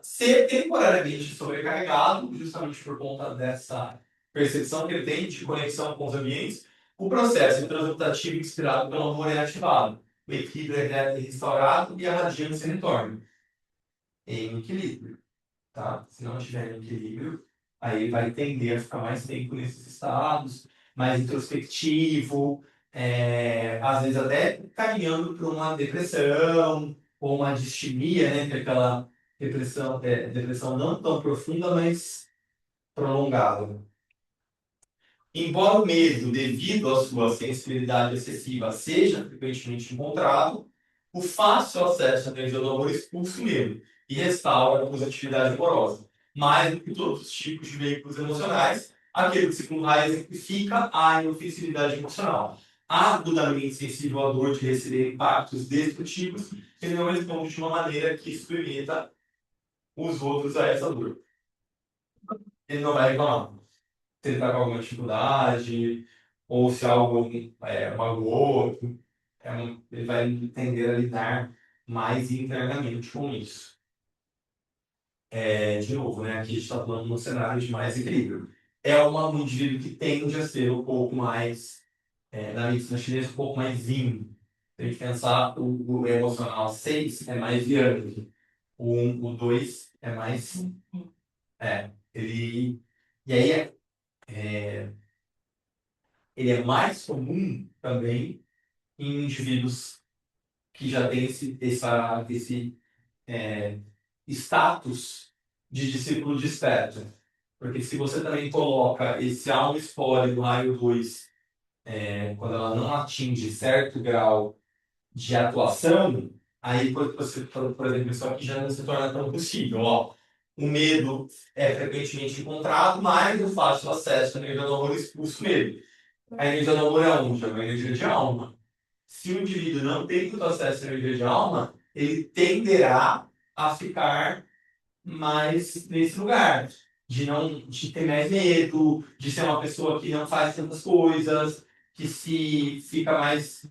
Ser temporariamente sobrecarregado, justamente por conta dessa percepção que ele tem de conexão com os ambientes, o processo transmutativo inspirado pelo amor é ativado, o equilíbrio é restaurado e a radiância retorna em equilíbrio, tá? Se não tiver em equilíbrio, aí ele vai tender a ficar mais tempo nesses estados, mais introspectivo, às vezes até caminhando para uma depressão ou uma distimia, né? Que é aquela depressão não tão profunda, mas prolongada. Embora o medo, devido à sua sensibilidade excessiva, seja frequentemente encontrado, o fácil acesso à energia do amor expulsa o medo e restaura a positividade amorosa. Mais do que todos os tipos de veículos emocionais, aquele que, segundo Reis, exemplifica a inofensividade emocional. Agudamente sensível à dor de receber impactos destrutivos, ele não responde de uma maneira que experimenta os outros a essa dor. Ele não vai reclamar se ele está com alguma dificuldade, ou se algo magoou, ele vai tender a lidar mais internamente com isso. De novo, né, aqui a gente está falando de um cenário de mais equilíbrio. É um indivíduo que tende a ser um pouco mais, na medicina chinesa, um pouco mais yin. Tem que pensar, o emocional 6 é mais yang, o 2 é mais. Ele. E aí, ele é mais comum também em indivíduos que já têm esse status de discípulo desperto. Porque se você também coloca esse alma espólio do raio 2, quando ela não atinge certo grau de atuação, aí, por exemplo, isso aqui já não se torna tão possível. Ó. O medo é frequentemente encontrado, mas o fácil acesso à energia do amor expulsa o medo. A energia do amor é onde? É uma energia de alma. Se o indivíduo não tem muito acesso à energia de alma, ele tenderá a ficar mais nesse lugar, de ter mais medo, de ser uma pessoa que não faz tantas coisas, que se fica mais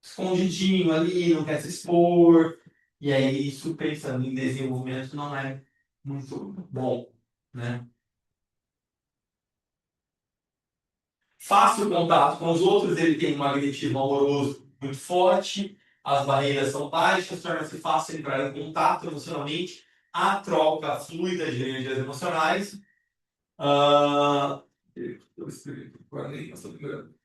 escondidinho ali, não quer se expor. E aí, isso pensando em desenvolvimento não é muito bom, né? Fácil contato com os outros, ele tem um magnetismo amoroso muito forte, as barreiras são baixas, torna-se fácil entrar em contato emocionalmente, a troca fluida de energias emocionais. Eu escrevi agora nem passou primeiro.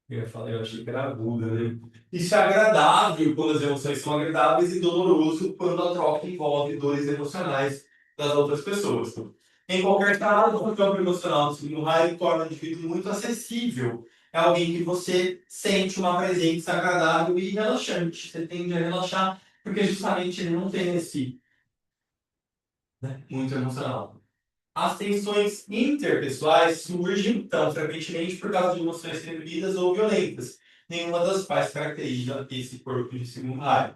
Eu achei que era aguda, né? Isso é agradável quando as emoções são agradáveis e doloroso quando a troca envolve dores emocionais das outras pessoas. Em qualquer caso, o campo emocional do segundo raio torna o indivíduo muito acessível. É alguém que você sente uma presença agradável e relaxante. Você tende a relaxar porque justamente ele não tem esse, né, muito emocional. As tensões interpessoais surgem tão frequentemente por causa de emoções reprimidas ou violentas, nenhuma das quais caracteriza esse corpo de segundo raio.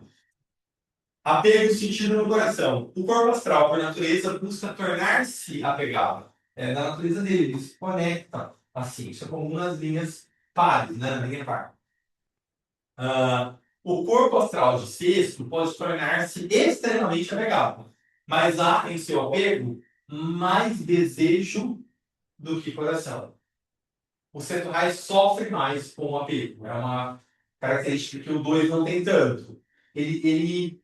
Apego sentido no coração. O corpo astral, por natureza, busca tornar-se apegado. É da natureza dele, ele se conecta assim. Isso é comum nas linhas pares, né? Na linha par. O corpo astral de sexto pode tornar-se extremamente apegado, mas há em seu apego mais desejo do que coração. O sexto raio sofre mais com o apego. É uma característica que o 2 não tem tanto. Ele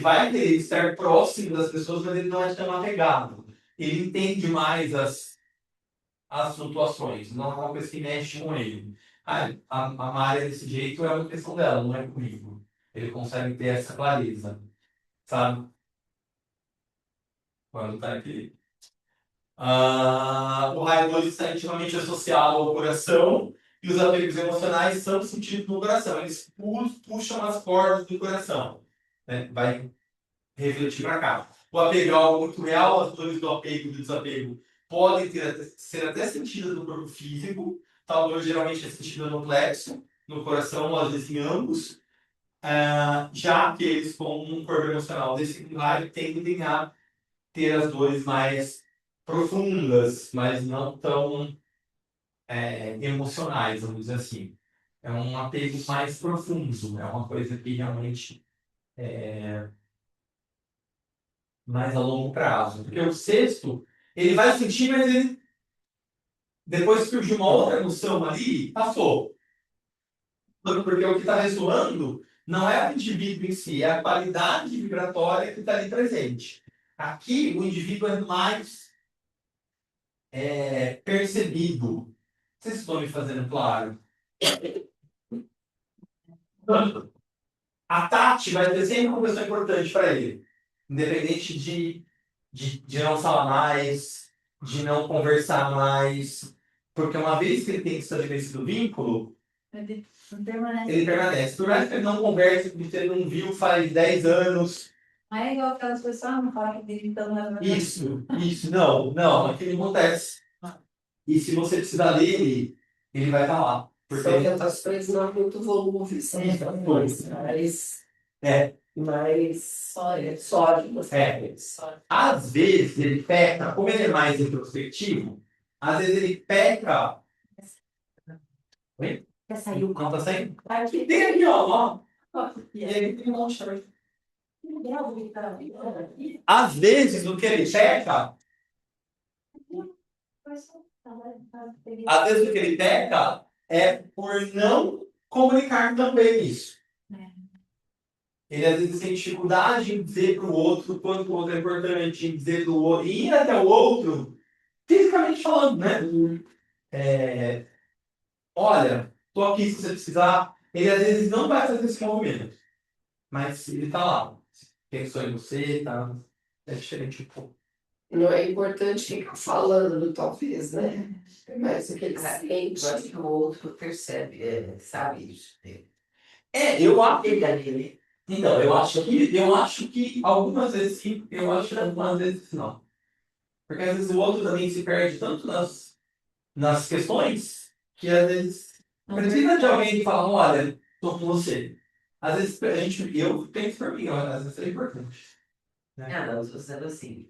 vai querer estar próximo das pessoas, mas ele não é tão apegado. Ele entende mais as flutuações, não é uma coisa que mexe com ele. A Mária desse jeito é uma questão dela, não é comigo. Ele consegue ter essa clareza, sabe? Quando tá aqui. O raio 2 está intimamente associado ao coração e os apegos emocionais são sentidos no coração. Eles puxam as cordas do coração. Né? Vai refletir para cá. O apego é algo muito real, as dores do apego e do desapego podem ser até sentidas no corpo físico. Tal dor geralmente é sentida no plexo, no coração, ou às vezes em ambos. Já aqueles com um corpo emocional desse raio tendem a ter as dores mais profundas, mas não tão emocionais, vamos dizer assim. É um apego mais profundo, é uma coisa que realmente é mais a longo prazo. Porque o sexto, ele vai sentir, mas ele, depois que surgiu uma outra emoção ali, passou. Porque o que está ressoando não é o indivíduo em si, é a qualidade vibratória que está ali presente. Aqui, o indivíduo é mais percebido. Vocês estão me fazendo claro? A Tati vai ter sempre uma pessoa importante para ele. Independente de não falar mais, de não conversar mais. Porque uma vez que ele tem estabelecido vínculo, Ele não permanece. ele permanece. Por mais que ele não converse, porque ele não viu faz 10 anos. Não é igual aquelas pessoas não falam que vive então na Isso, não, aquilo acontece. E se você precisar dele, ele vai estar lá. Porque São orientações não muito volúveis, são orientações mais sólidas. Às vezes ele peca, como ele é mais introspectivo, às vezes ele peca. Oi? Já saiu. Não tá saindo? Aqui. Tem aqui, ó. E E aí, aí tem um monte também. que legal, Vitor. Às vezes o que ele peca, às vezes o que ele peca é por não comunicar também isso. Ele às vezes tem dificuldade em dizer para o outro quanto o outro é importante, em dizer do outro, e ir até o outro, fisicamente falando, né? Olha, tô aqui se você precisar. Ele às vezes não vai fazer esse movimento, mas ele tá lá. Pensou em você, tá? É diferente um pouco. Não é importante ficar falando, talvez, né? É mais o que ele sente. Eu acho que o outro percebe, sabe isso. Eu acho. Ele ali, Então, eu acho que algumas vezes sim, eu acho que algumas vezes não. Porque às vezes o outro também se perde tanto nas questões que às vezes precisa de alguém que fala, olha, tô com você. Às vezes eu penso por mim, olha, às vezes é importante. não, estou dizendo assim,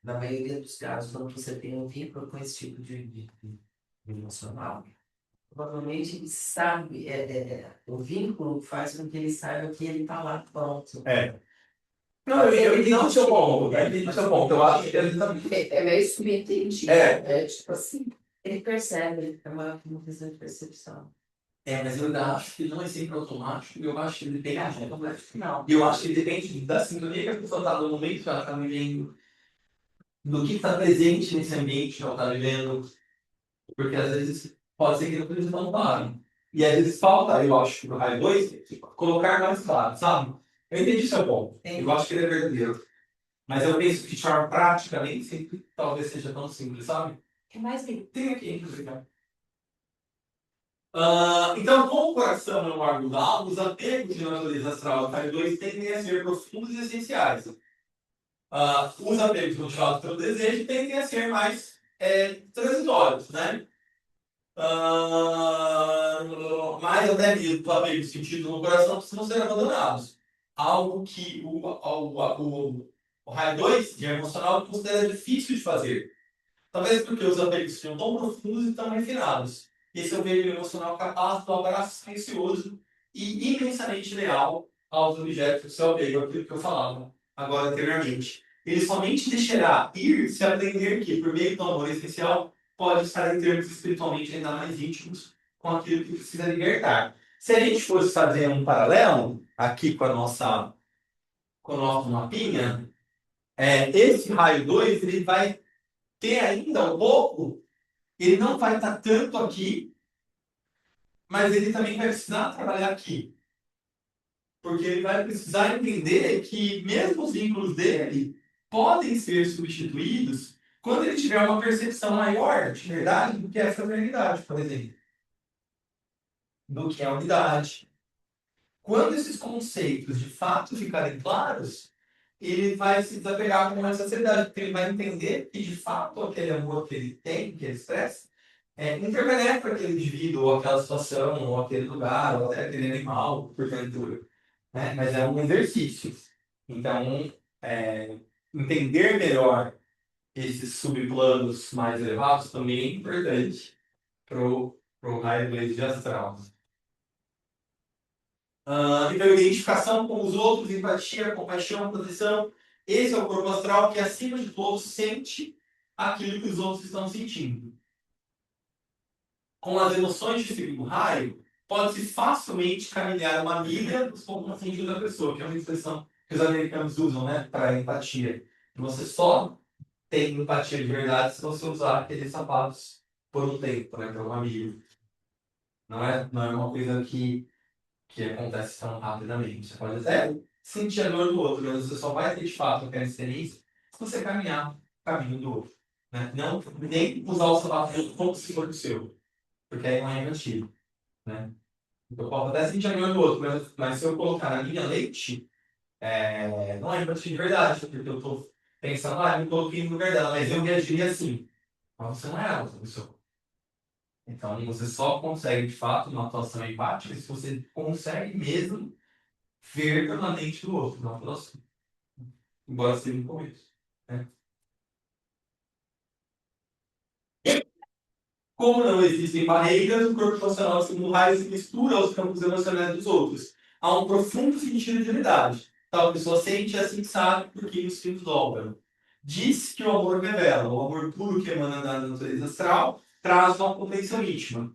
na maioria dos casos, quando você tem um vínculo com esse tipo de emocional, provavelmente ele sabe, o vínculo faz com que ele saiba que ele está lá pronto. Não, eu entendi o seu ponto. Eu entendi o seu ponto. Eu acho que ele também. É meio subentendido, É. né? Tipo assim. Ele percebe, é uma questão de percepção. Mas eu ainda acho que não é sempre automático. Eu acho que ele depende. Não. E eu acho que ele depende da sintonia que a pessoa está no momento que ela está vivendo, do que está presente nesse ambiente que ela está vivendo. Porque às vezes pode ser que não esteja tão claro. E às vezes falta, eu acho, no raio 2, colocar mais claro, sabe? Eu entendi seu ponto. Eu acho que ele é verdadeiro. Mas eu penso que de forma prática nem sempre talvez seja tão simples, sabe? É mais que Tem aqui, inclusive. Então, como o coração é um órgão da alma, os apegos de natureza astral raio 2 tendem a ser profundos e essenciais. Os apegos motivados pelo desejo tendem a ser mais transitórios, né? Mais até mesmo os apegos sentidos no coração precisam ser abandonados. Algo que o raio 2 de emocional considera difícil de fazer. Talvez porque os apegos sejam tão profundos e tão refinados. Esse é o meio emocional capaz do abraço silencioso e imensamente leal aos objetos do seu apego, aquilo que eu falava agora anteriormente. Ele somente deixará ir se aprender que, por meio do amor essencial, pode estar em termos espiritualmente ainda mais íntimos com aquilo que precisa libertar. Se a gente fosse fazer um paralelo aqui com o nosso mapinha, esse raio 2 ele vai ter ainda um pouco, ele não vai estar tanto aqui, mas ele também vai precisar trabalhar aqui. Porque ele vai precisar entender que mesmo os vínculos dele podem ser substituídos quando ele tiver uma percepção maior de verdade do que é fraternidade, por exemplo, do que é unidade. Quando esses conceitos de fato ficarem claros, ele vai se desapegar com mais facilidade, porque ele vai entender que de fato aquele amor que ele tem, que ele expressa, interfere para aquele indivíduo, ou aquela situação, ou aquele lugar, ou até aquele animal, porventura. Né? Mas é um exercício. Então, entender melhor esses subplanos mais elevados também é importante para o raio Blaze de astral. Então, identificação com os outros, empatia, compaixão, proteção. Esse é o corpo astral que, acima de tudo, sente aquilo que os outros estão sentindo. Com as emoções de segundo raio, pode-se facilmente caminhar uma milha dos pontos sentidos da pessoa, que é uma expressão que os americanos usam, né, para empatia. Você só tem empatia de verdade se você usar aqueles sapatos por um tempo, né, por uma milha. Não é uma coisa que acontece tão rapidamente. Você pode até sentir a dor do outro, mas você só vai ter de fato aquela experiência se você caminhar o caminho do outro. Né? Não, nem usar o sapato como se fosse o seu, porque aí não é empatia. Né? Eu posso até sentir a dor do outro, mas se eu colocar na minha leite, não é empatia de verdade, porque eu estou pensando, eu me coloquei no lugar dela, mas eu reagiria assim. Mas você não é ela, pessoa. Então, você só consegue, de fato, uma atuação empática se você consegue mesmo ver pela mente do outro, não pela sua. Embora seja no começo. Né? Como não existem barreiras, o corpo emocional segundo raio se mistura aos campos emocionais dos outros. Há um profundo sentido de unidade. Tal pessoa sente e assim sabe porque os fios dobram. Diz que o amor revela, o amor puro que emana da natureza astral traz uma compreensão íntima.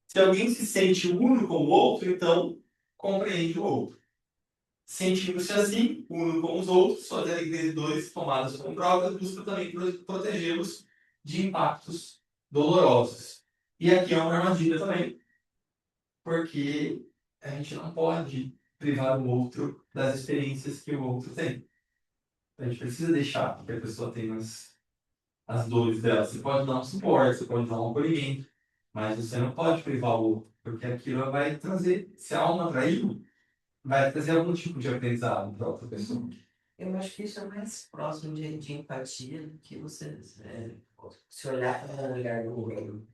Se alguém se sente uno com o outro, então compreende o outro. Sentindo-se assim, uno com os outros, suas alegrias e dores tomadas como drogas, busca também protegê-los de impactos dolorosos. E aqui é uma armadilha também, porque a gente não pode privar o outro das experiências que o outro tem. A gente precisa deixar que a pessoa tenha as dores dela. Você pode dar um suporte, você pode dar um acolhimento, mas você não pode privar o outro, porque aquilo vai trazer, se a alma traiu, vai trazer algum tipo de aprendizado para outra pessoa. Eu acho que isso é mais próximo de empatia do que você se olhar para o olhar do outro.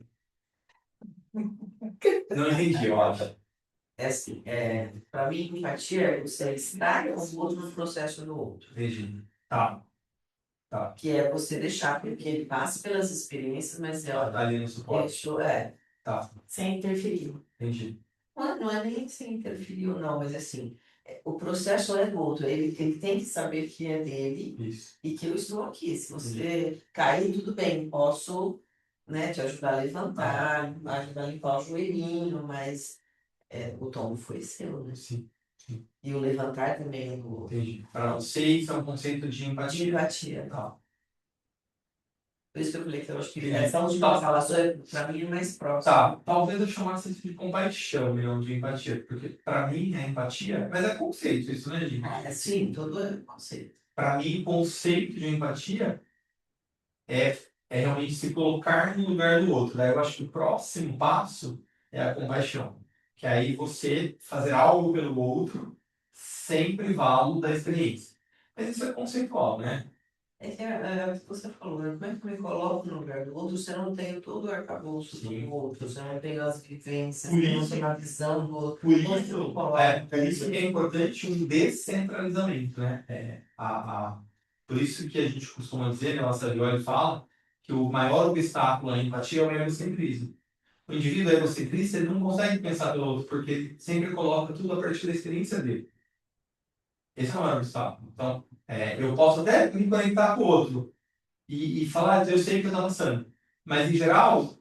Não entendi, eu acho. É assim, para mim, empatia é você estar com o outro no processo do outro. Entendi. Tá. Que é você deixar que ele passe pelas experiências, mas Tá ali no suporte. isso Tá. Sem interferir. Entendi. não é nem se interferir ou não, mas assim, o processo é do outro, ele tem que saber que é dele Isso. e que eu estou aqui. Se você cair, tudo bem, posso, né, te ajudar a levantar, ajudar a limpar o joelhinho, mas o tombo foi seu, né? Sim. E o levantar também é do outro. Entendi. Para você, isso é um conceito de De empatia. empatia. Tá. Por isso que eu falei que eu acho que Entendi. essa última falação, para mim, é mais próxima. Tá. Talvez eu chamasse isso de compaixão e não de empatia, porque para mim é empatia, mas é conceito isso, né, gente? Sim, todo é conceito. Para mim, o conceito de empatia é realmente se colocar no lugar do outro. Daí eu acho que o próximo passo é a compaixão. Que aí você fazer algo pelo outro sem privá-lo da experiência. Mas isso é conceitual, né? É o que você falou, né? Como é que eu me coloco no lugar do outro se eu não tenho todo o arcabouço Sim. do outro, se eu não tenho as vivências, Por se eu não isso- tenho a visão do outro? Por Onde isso, eu me coloco? por isso que é importante um descentralizamento, né? Por isso que a gente costuma dizer, né, a Savioli fala, que o maior obstáculo à empatia é o egocentrismo. O indivíduo egocentrista, ele não consegue pensar pelo outro, porque ele sempre coloca tudo a partir da experiência dele. Esse é o maior obstáculo. Então, eu posso até me conectar com o outro e falar, eu sei o que eu estou passando. Mas, em geral,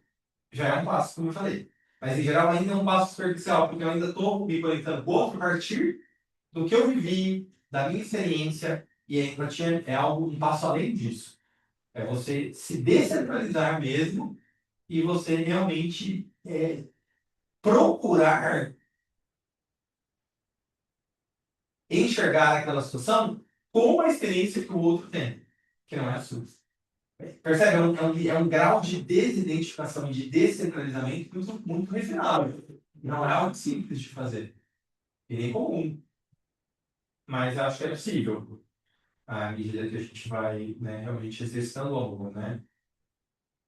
já é um passo, como eu falei. Mas, em geral, ainda é um passo superficial, porque eu ainda estou me conectando com o outro a partir do que eu vivi, da minha experiência, e a empatia é algo, um passo além disso. É você se descentralizar mesmo e você realmente procurar enxergar aquela situação com a experiência que o outro tem, que não é a sua. Percebe? É um grau de desidentificação e de descentralizamento muito refinado. Não é algo simples de fazer. E nem comum. Mas acho que é possível. À medida que a gente vai, né, realmente exercitando algo, né?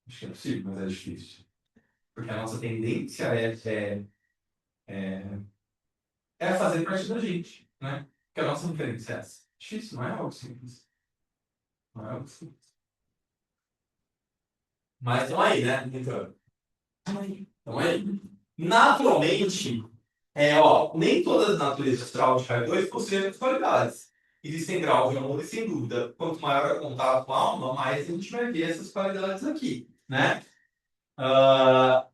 Acho que é possível, mas é difícil. Porque a nossa tendência é fazer parte da gente, né? Porque a nossa referência é essa. Difícil, não é algo simples. Não é algo simples. Mas estão aí, né? Então, estão aí. Naturalmente, nem todas as naturezas astral de raio 2 possuem as qualidades. Existem graus de amor e, sem dúvida, quanto maior o contato com a alma, mais a gente vai ver essas qualidades aqui, né? Ah,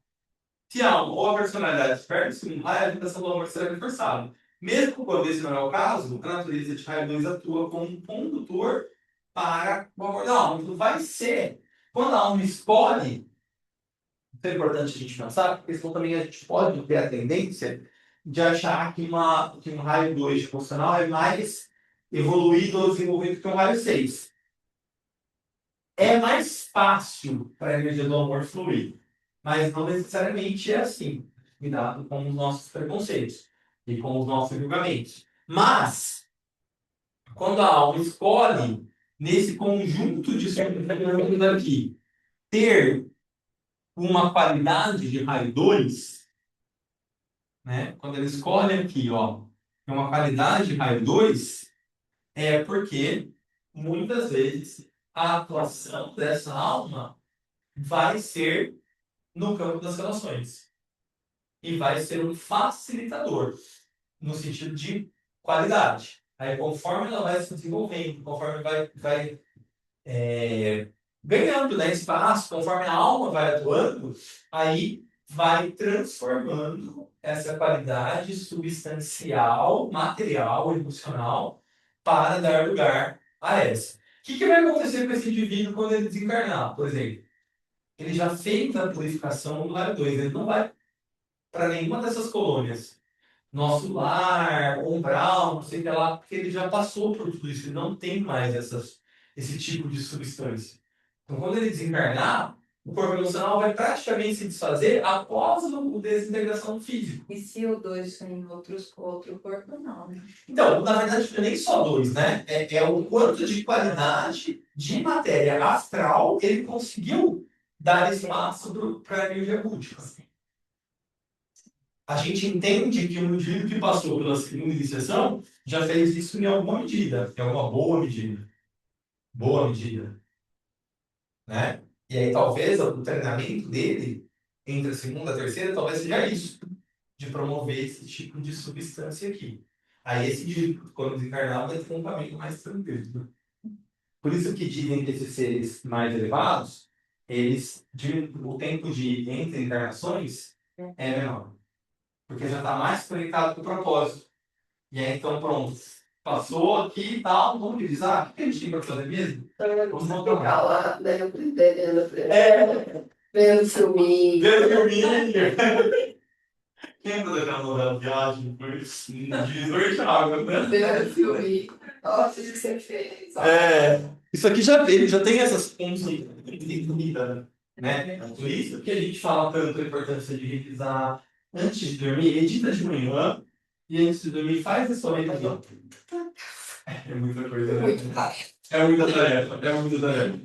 se a alma ou a personalidade perde-se um raio, a vibração do amor será reforçada. Mesmo quando esse não é o caso, a natureza de raio 2 atua como um condutor para o amor da alma. Então vai ser, quando a alma escolhe, isso é importante a gente pensar, porque senão também a gente pode ter a tendência de achar que um raio 2 funcional é mais evoluído ou desenvolvido que um raio 6. É mais fácil para a energia do amor fluir, mas não necessariamente é assim. Cuidado com os nossos preconceitos e com os nossos julgamentos. Mas, quando a alma escolhe, nesse conjunto de sofrimentos aqui, ter uma qualidade de raio 2, né? Quando ele escolhe aqui, ó, uma qualidade de raio 2, é porque muitas vezes a atuação dessa alma vai ser no campo das relações e vai ser um facilitador no sentido de qualidade. Aí, conforme ela vai se desenvolvendo, conforme vai ganhando, né, espaço, conforme a alma vai atuando, aí vai transformando essa qualidade substancial, material, emocional, para dar lugar a essa. O que vai acontecer com esse indivíduo quando ele desencarnar, por exemplo? Ele já fez a purificação no raio 2, ele não vai para nenhuma dessas colônias. Nosso lar, umbral, não sei o que lá, porque ele já passou por tudo isso, ele não tem mais esse tipo de substância. Então, quando ele desencarnar, o corpo emocional vai praticamente se desfazer após a desintegração física. E se o dois em outro corpo, não, né? Então, na verdade, não é nem só dois, né? É o quanto de qualidade de matéria astral ele conseguiu dar espaço para a energia búdica. A gente entende que o indivíduo que passou pela segunda iniciação já fez isso em alguma medida, é uma boa medida. Boa medida. Né? E aí talvez o treinamento dele entre a segunda e a terceira talvez seja isso, de promover esse tipo de substância aqui. Aí esse indivíduo, quando desencarnar, vai ter um caminho mais tranquilo. Por isso que dizem que esses seres mais elevados, o tempo de entre encarnações é menor. Porque já está mais conectado com o propósito. E aí, então, pronto. Passou aqui e tal, vamos utilizar. O que a gente tem para fazer mesmo? Vamos montar Ficar lá, né, aprendendo, É, vendo filminho. vendo filminho. Lembra daquela novela Viagem? Foi um divisor de água, né? Vendo filminho. Nossa, isso que você fez. Ó. Isso aqui ele já tem essas pontos de comida, né? Por isso que a gente fala tanto a importância de revisar antes de dormir, edita de manhã, e antes de dormir faz essa leitura. É muita coisa, né? Muito rápido. É muita tarefa, é muita tarefa.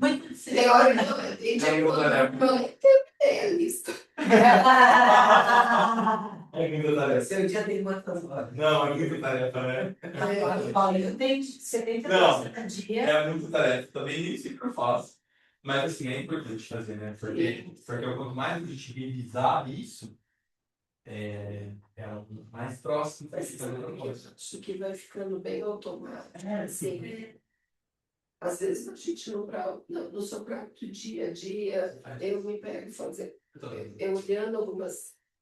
Tem hora que não, tem dia que eu nem terminei a lista. É muita tarefa. Seu dia tem quantas horas? Não, é muita tarefa, né? Olha, eu tenho 70 Não. horas a dia. É muita tarefa, também nem sempre eu faço. Mas assim, é importante fazer, né? Porque quanto mais a gente revisar isso, o mais próximo vai ficando do propósito. Acho que vai ficando bem automático. Assim. Às vezes a gente no seu próprio dia a dia, eu me pego fazer, eu olhando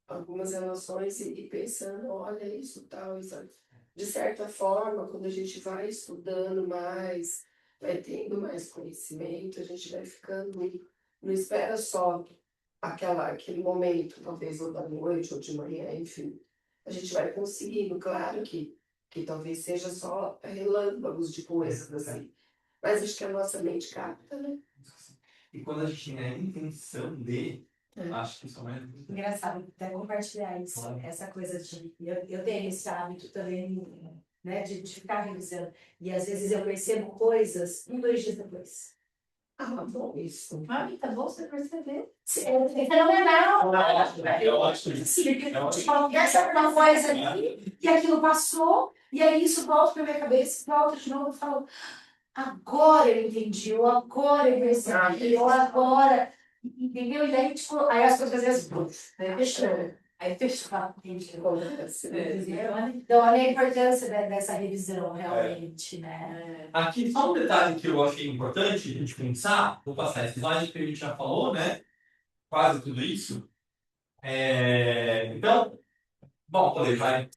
algumas relações e pensando, olha isso, tal, isso. De certa forma, quando a gente vai estudando mais, vai tendo mais conhecimento, a gente vai ficando, não espera só aquele momento, talvez ou da noite ou de manhã, enfim. A gente vai conseguindo, claro que talvez seja só relâmpagos de coisas assim. Mas acho que a nossa mente capta, né? E quando a gente tem a intenção de, É. acho que isso é o mais importante. Engraçado, até compartilhar isso, Claro. essa coisa de. Eu tenho esse hábito também, né, de ficar revisando. E às vezes eu percebo coisas 2 dias depois. Ah, bom, isso. Mami, tá bom você perceber? É fenomenal. É ótimo. Sim, essa é uma coisa aqui, e aquilo passou, e aí isso volta pra minha cabeça, volta de novo, eu falo, agora eu entendi, ou agora eu percebi, ou agora, entendeu? E daí, tipo, aí as coisas às vezes, fechou. Aí fechou, entendi. Entendeu? Então, olha a importância dessa revisão, realmente, né? Aqui, só um detalhe que eu achei importante a gente pensar, vou passar esse slide que a gente já falou, né? Quase tudo isso. Então, bom, falei, vai.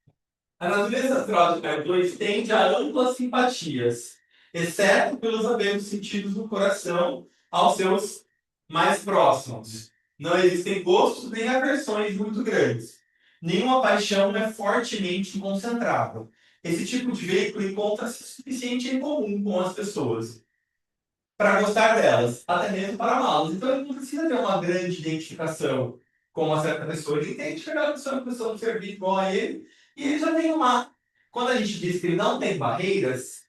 A natureza natural do CO2 tende a amplas simpatias, exceto pelos apegos sentidos no coração aos seus mais próximos. Não existem gostos nem aversões muito grandes. Nenhuma paixão é fortemente concentrada. Esse tipo de veículo encontra-se suficiente em comum com as pessoas para gostar delas, até mesmo para amá-las. Então ele não precisa ter uma grande identificação com uma certa pessoa. Ele entende que aquela pessoa é uma pessoa não servir igual a ele, e ele já tem uma. Quando a gente diz que ele não tem barreiras,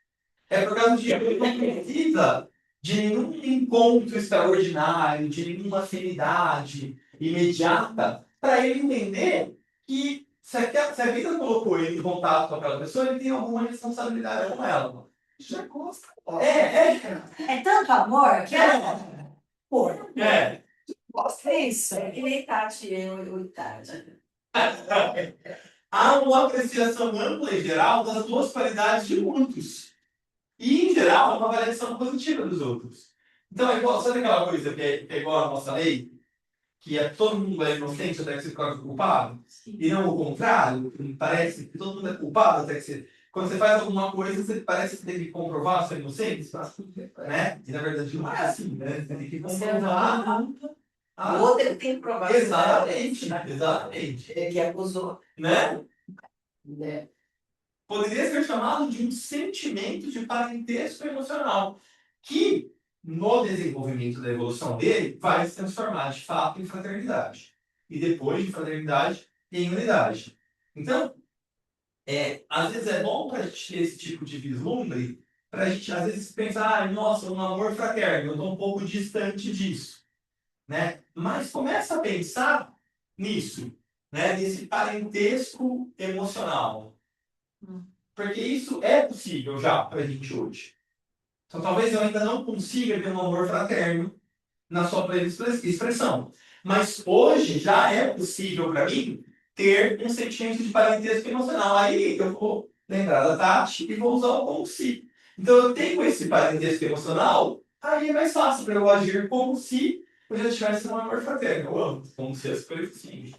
é por causa de que ele não precisa de nenhum encontro extraordinário, de nenhuma afinidade imediata, para ele entender que se a vida colocou ele em contato com aquela pessoa, ele tem alguma responsabilidade com ela. Já gosta. É tanto amor que Gosta. é isso. É que nem Tati, eu e Tati. Há uma apreciação ampla e geral das duas qualidades de muitos. E, em geral, uma avaliação positiva dos outros. Então, é igual, sabe aquela coisa que é igual à nossa lei? Que é todo mundo é inocente até que você fica culpado? E não o contrário, que parece que todo mundo é culpado até que você... Quando você faz alguma coisa, você parece que tem que comprovar a sua inocência, né? E, na verdade, não é assim, né? Você tem que comprovar... O outro ele tem que provar. Exatamente, exatamente. Ele que acusou. Né? Né? Poderia ser chamado de um sentimento de parentesco emocional, que, no desenvolvimento da evolução dele, vai se transformar de fato em fraternidade. E depois de fraternidade em unidade. Então, às vezes é bom para a gente ter esse tipo de vislumbre, para a gente, às vezes, pensar, ah, nossa, um amor fraterno, eu estou um pouco distante disso. Né? Mas começa a pensar nisso, né? Nesse parentesco emocional. Porque isso é possível já para a gente hoje. Então talvez eu ainda não consiga ter um amor fraterno na sua plena expressão. Mas hoje já é possível para mim ter um sentimento de parentesco emocional. Aí eu vou lembrar da Tati e vou usar o como se. Então eu tenho esse parentesco emocional, aí é mais fácil para eu agir como se eu já tivesse um amor fraterno. Eu amo, como se as coisas assim.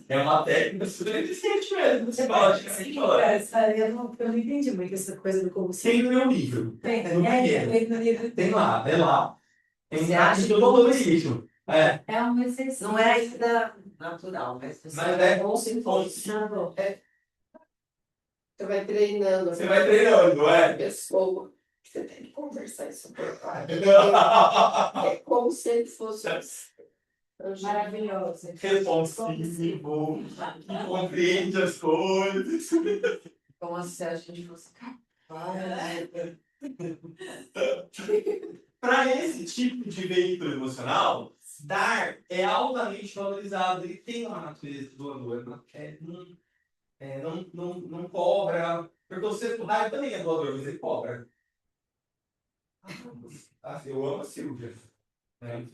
É uma técnica super eficiente mesmo, psicologicamente falando. Eu não entendi muito essa coisa do como se. Tem no meu livro. Tem, No primeiro. Tem lá, é lá. Tem Você lá acha de que todo o isso. É. É um exercício. Não é ainda natural, mas você Mas é bom se fosse. Tá bom. Você vai treinando. Você vai treinando, a é? pessoa. Você tem que conversar isso por É como se ele fosse Maravilhoso. Responsivo, compreende as coisas. Como se a gente fosse Para esse tipo de veículo emocional, dar é altamente valorizado. Ele tem uma natureza doadora. Não cobra. Porque o sexto raio também é doador, mas ele cobra. Eu amo a Silvia. Ai,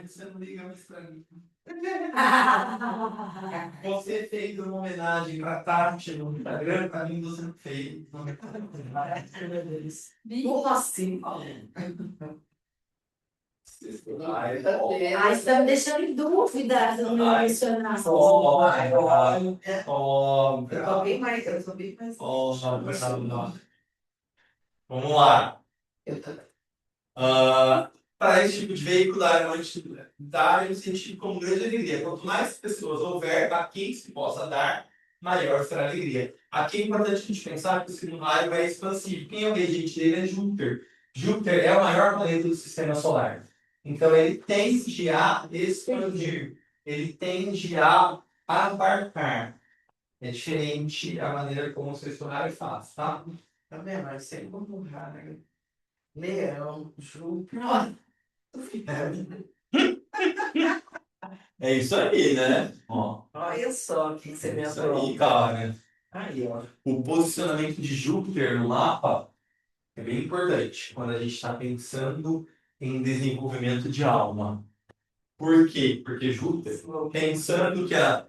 você não liga mais pra mim. Você fez uma homenagem pra Tati no Instagram, pra mim você não fez. Como assim? Ai, Ai, você tá me deixando em dúvida no meu emocional. Eu tô bem mais. Vamos lá. Eu também. Para esse tipo de veículo, dar eu senti como grande alegria. Quanto mais pessoas houver a quem se possa dar, maior será a alegria. Aqui é importante a gente pensar que o segundo raio é expansivo. Quem é o regente dele é Júpiter. Júpiter é o maior planeta do sistema solar. Então, ele tende a expandir, ele tende a abarcar. É diferente a maneira como o sexto raio faz, tá? Tá vendo? Aí você como raio. Leão, Júpiter. É isso aí, né? Ó, Olha só o que você me é isso aí, apronta. cara. Aí, ó. O posicionamento de Júpiter no mapa é bem importante quando a gente está pensando em desenvolvimento de alma. Por quê? Porque Júpiter, pensando que a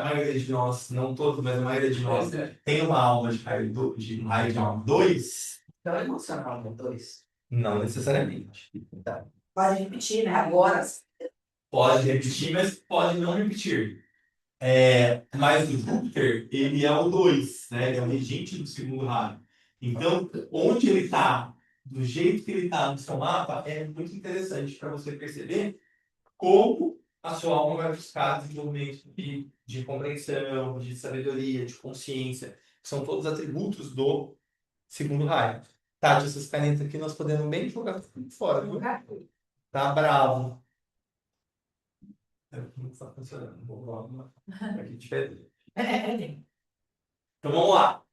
maioria de nós, não todos, mas a maioria de nós, tem uma alma de raio de alma 2, Então é emocional, né? Dois. não necessariamente. Pode repetir, né? Agora, Pode repetir, mas pode não repetir. Mas o Júpiter, ele é o 2, né? Ele é o regente do segundo raio. Então, onde ele está, do jeito que ele está no seu mapa, é muito interessante para você perceber como a sua alma vai buscar desenvolvimento de compreensão, de sabedoria, de consciência, que são todos atributos do segundo raio. Tati, essas canetas aqui nós podemos bem jogar tudo fora, viu? Tá bravo. Não está funcionando. Vou rolar uma aqui diferente. Então vamos lá.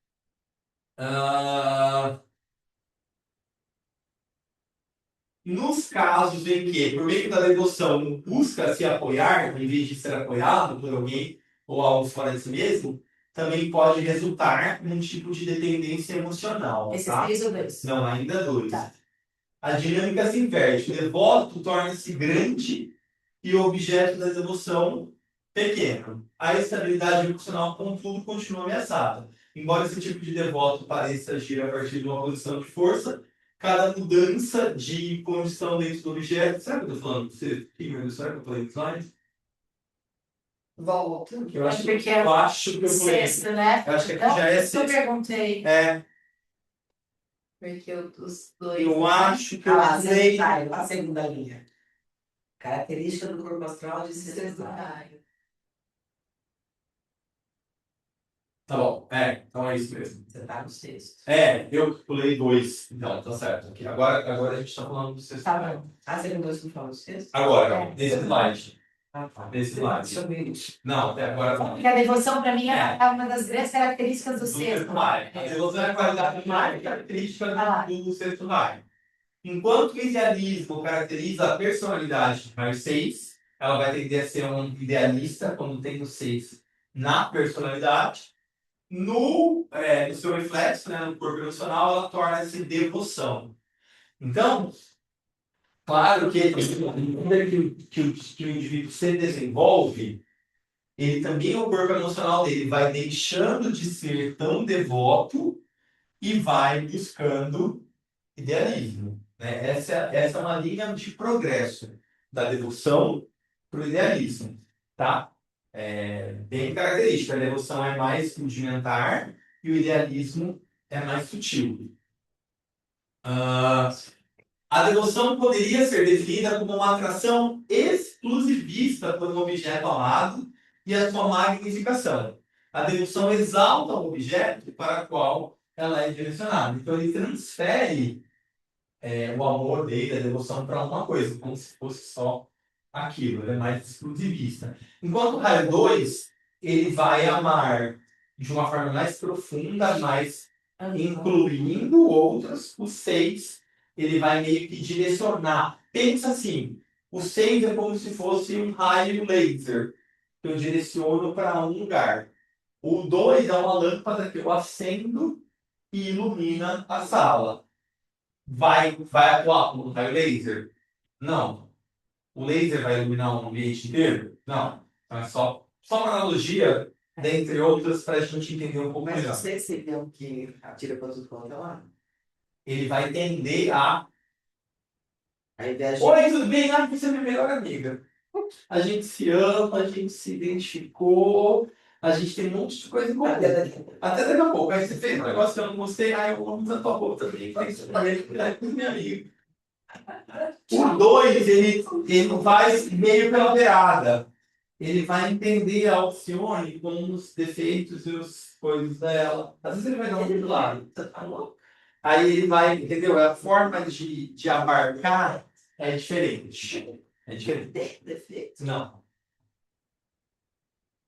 Nos casos em que, por meio da devoção, busca se apoiar, em vez de ser apoiado por alguém ou algo fora de si mesmo, também pode resultar num tipo de dependência emocional. Esses Tá? 3 ou 2? Não, ainda 2. Tá. A dinâmica se inverte. O devoto torna-se grande e o objeto da devoção pequeno. A estabilidade emocional, contudo, continua ameaçada. Embora esse tipo de devoto pareça agir a partir de uma posição de força, cada mudança de condição dentro do objeto. Será que eu estou falando de você? Será que eu falei slide? Volta. Eu acho, Porque é eu acho que eu falei. sexto, né? Eu acho que aqui Então, já é eu sexto. perguntei. Porque eu dos dois. Eu acho que eu a falei. segunda linha. Característica do corpo astral de sexto raio. Raio. Tá bom, então é isso mesmo. Você tá no sexto. Eu pulei 2, então, tá certo. Aqui. Agora a gente está falando do sexto. Tá raio. bom. Ah, você não gostou de falar do sexto? Agora, nesse slide. Ah, tá. Nesse Deixa eu slide. ver. Não, até agora não. Porque a devoção, para mim, é uma das grandes características do Do sexto. sexto raio. A devoção é a qualidade primária característica do sexto raio. Enquanto o idealismo caracteriza a personalidade do raio 6, ela vai tender a ser um idealista quando tem o 6 na personalidade. No seu reflexo, né, no corpo emocional, ela torna-se devoção. Então, claro que o indivíduo se desenvolve, ele também, o corpo emocional dele vai deixando de ser tão devoto e vai buscando idealismo. Né? Essa é uma linha de progresso da devoção para o idealismo. Tá? Bem característica. A devoção é mais rudimentar e o idealismo é mais sutil. A devoção poderia ser definida como uma atração exclusivista por um objeto amado e a sua magnificação. A devoção exalta o objeto para o qual ela é direcionada. Então, ele transfere o amor dele, a devoção para uma coisa, como se fosse só aquilo. Ele é mais exclusivista. Enquanto o raio 2, ele vai amar de uma forma mais profunda, mais incluindo outros. O 6, ele vai meio que direcionar. Pensa assim, o 6 é como se fosse um raio laser que eu direciono para um lugar. O 2 é uma lâmpada que eu acendo e ilumina a sala. Vai atuar como um raio laser? Não. O laser vai iluminar um ambiente inteiro? Não. Então é só uma analogia, dentre outras, para a gente entender um pouco Mas melhor. você seria o que atira para tudo quanto é lado? Ele vai tender a... A ideia de... Oi, tudo bem? Você é minha melhor amiga. A gente se ama, a gente se identificou, a gente tem um monte de coisa em comum. Até daqui a pouco. Aí você fez um negócio que eu não gostei, eu amo tanto a roupa também, faz isso pra ele, é minha amiga. O 2, ele vai meio pela beirada. Ele vai entender a Alcione com os defeitos e as coisas dela. Às vezes ele vai dar um do lado. Aí ele vai, entendeu? É a forma de abarcar é diferente. É diferente. Tem defeito. Não.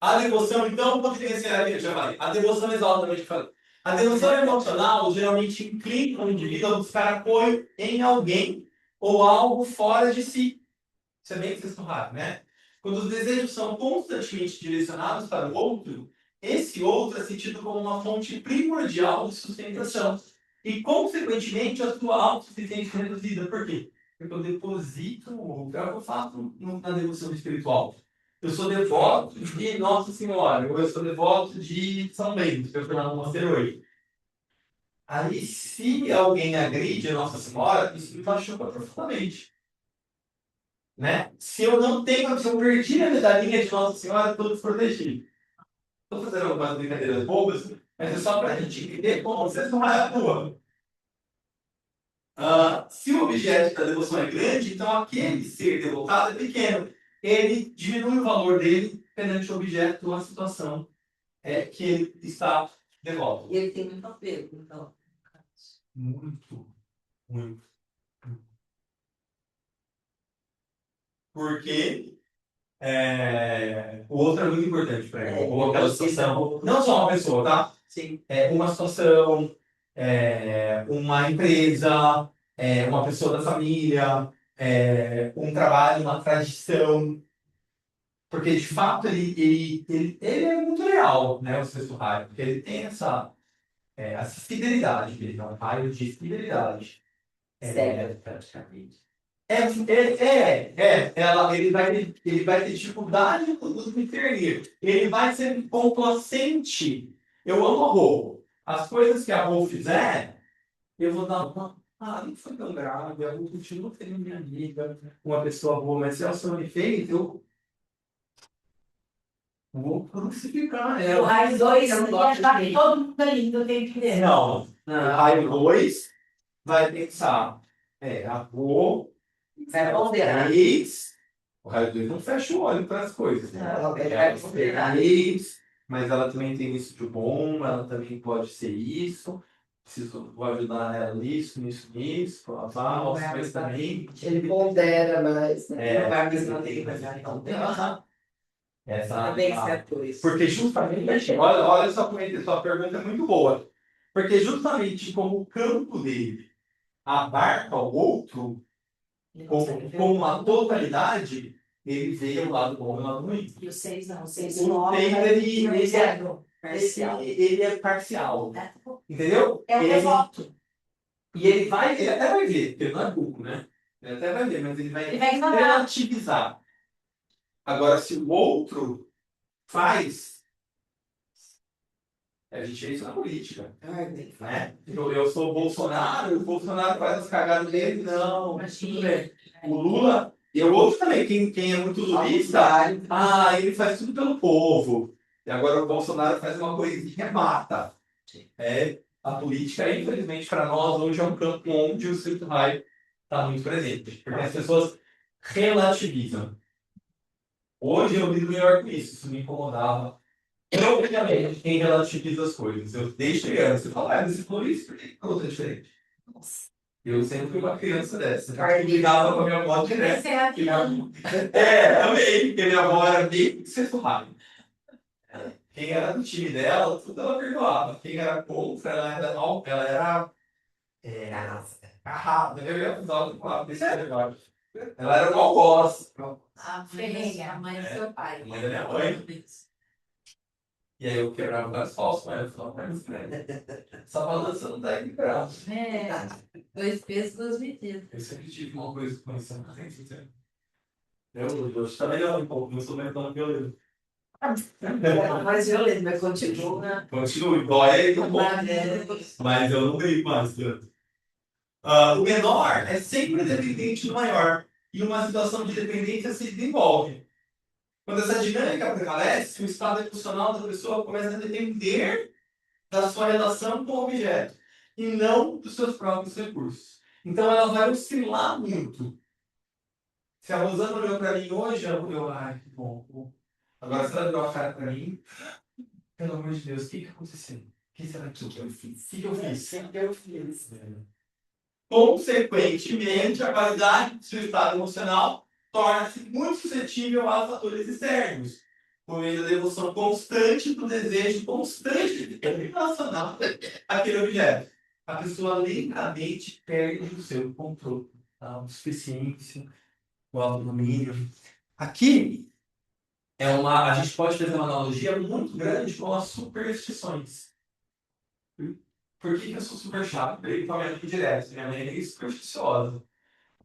A devoção, então, poderia ser a que eu já falei. A devoção exatamente o que eu falei. A devoção emocional geralmente inclina o indivíduo a buscar apoio em alguém ou algo fora de si. Isso é bem sexto raro, né? Quando os desejos são constantemente direcionados para o outro, esse outro é sentido como uma fonte primordial de sustentação. E, consequentemente, a sua autossuficiência é reduzida. Por quê? Porque eu deposito no outro. É o que eu faço na devoção espiritual. Eu sou devoto de Nossa Senhora, ou eu sou devoto de São Bento, que eu fui lá no mosteiro hoje. Aí, se alguém agride a Nossa Senhora, isso me machuca profundamente. Né? Se eu não tenho, se eu perdi a medalhinha de Nossa Senhora, estou desprotegido. Estou fazendo algumas brincadeiras bobas, mas é só para a gente entender como vocês não atua. Se o objeto da devoção é grande, então aquele ser devotado é pequeno. Ele diminui o valor dele perante o objeto ou a situação que ele está devoto. E ele tem muito apego, então. Muito, muito. Porque o outro é muito importante para ele. Ou aquela situação, não só uma pessoa, tá? Sim. Uma situação, uma empresa, uma pessoa da família, um trabalho, uma tradição. Porque, de fato, ele é muito leal, né, o sexto raio. Porque ele tem essa fidelidade dele, é um raio de fidelidade. Cega, praticamente. Ele vai ter dificuldade no discernir. Ele vai ser complacente. Eu amo a Rô. As coisas que a Rô fizer, eu vou dar uma. Não foi tão grave. A Rô continua sendo minha amiga, uma pessoa boa, mas se ela só me fez, eu vou crucificar O ela. raio 2 Eu não ia gosto achar de- que todo mundo é lindo o tempo inteiro. Não. O raio 2 vai pensar. A Rô. Vai ponderar. O raio 2 não fecha o olho para as coisas. Né? Não, ele Ela vai ponderar. mas ela também tem isso de bom, ela também pode ser isso. Vou ajudar ela nisso, nisso, nisso. Os pais também. Ele pondera mais, né? Não vai mais manter, mas vai ponderar. Também certo isso. Porque justamente, olha só como sua pergunta é muito boa. Porque justamente como o campo dele abarca o outro, como uma totalidade, ele vê o lado bom e o lado ruim. E o 6 não, o 6 O 6 ele é parcial. Entendeu? É um devoto. E ele até vai ver, porque ele não é burro, né? Ele até vai ver, mas ele vai ignorar. relativizar. Agora, se o outro faz, a gente vê isso na política. Né? Eu sou o Bolsonaro faz as cagadas dele, não, mas tudo bem. O Lula, e o outro também, quem é muito lulista, ele faz tudo pelo povo. E agora o Bolsonaro faz uma coisinha, mata. A política, infelizmente, para nós, hoje é um campo onde o sexto raio está muito presente. Porque as pessoas relativizam. Hoje eu lido melhor com isso me incomodava. Obviamente, quem relativiza as coisas. Eu desde criança, eu falava, você falou isso, por que a outra é diferente? Eu sempre fui uma criança dessa. Eu ligava com a minha avó direto. Também, porque minha avó era bem sexto raio. Quem era do time dela, tudo ela perdoava. Quem era contra, ela era carrada. Eu ia usar o palavra desse negócio. Ela era mal gosta. A mãe do seu pai. A mãe da minha mãe. E aí eu quebrava vários falsos, mas eu falava, essa balança não tá equilibrada. 2 pesos, 2 medidas. Eu sempre tive uma coisa com isso. Eu também não sou mais tão violento. Mais violento, mas continua. Continue, dói um pouco. Mas eu não brigo mais tanto. O menor é sempre dependente do maior. E uma situação de dependência se desenvolve. Quando essa dinâmica prevalece, o estado emocional da pessoa começa a depender da sua relação com o objeto e não dos seus próprios recursos. Então ela vai oscilar muito. Se a Rosana olhou para mim hoje, ela olhou, que bom. Agora, se ela olhou a cara para mim, pelo amor de Deus, o que aconteceu? O que será que eu fiz? O que eu fiz? Consequentemente, a qualidade do seu estado emocional torna-se muito suscetível a fatores externos, por meio da devoção constante do desejo constante de relacionar aquele objeto. A pessoa lentamente perde o seu controle, a autossuficiência, o autodomínio. Aqui a gente pode fazer uma analogia muito grande com as superstições. Por que eu sou super chato? Brigo com a minha mãe direto. Minha mãe é supersticiosa.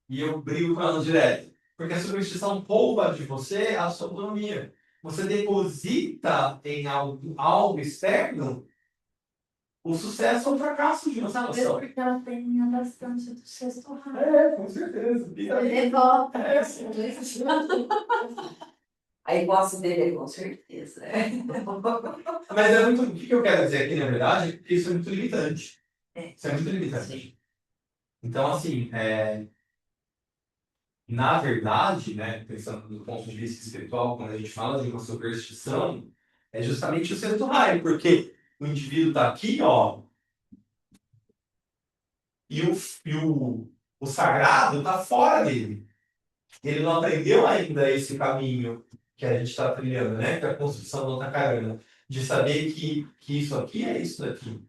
E eu brigo com ela direto. Porque a superstição poupa de você a sua autonomia. Você deposita em algo externo o sucesso ou o fracasso de uma Talvez situação. porque ela tenha bastante do sexto raio. É, com certeza. E também- Devota. Aí posso beber, com certeza. Mas é muito. O que eu quero dizer aqui, na verdade, é que isso é muito limitante. É. Isso é muito limitante. Sim. Então, assim, na verdade, né, pensando do ponto de vista espiritual, quando a gente fala de uma superstição, é justamente o sexto raio, porque o indivíduo está aqui, ó, e o sagrado está fora dele. Ele não aprendeu ainda esse caminho que a gente está trilhando, né, que é a construção do Takarana, de saber que isso aqui é isso daqui.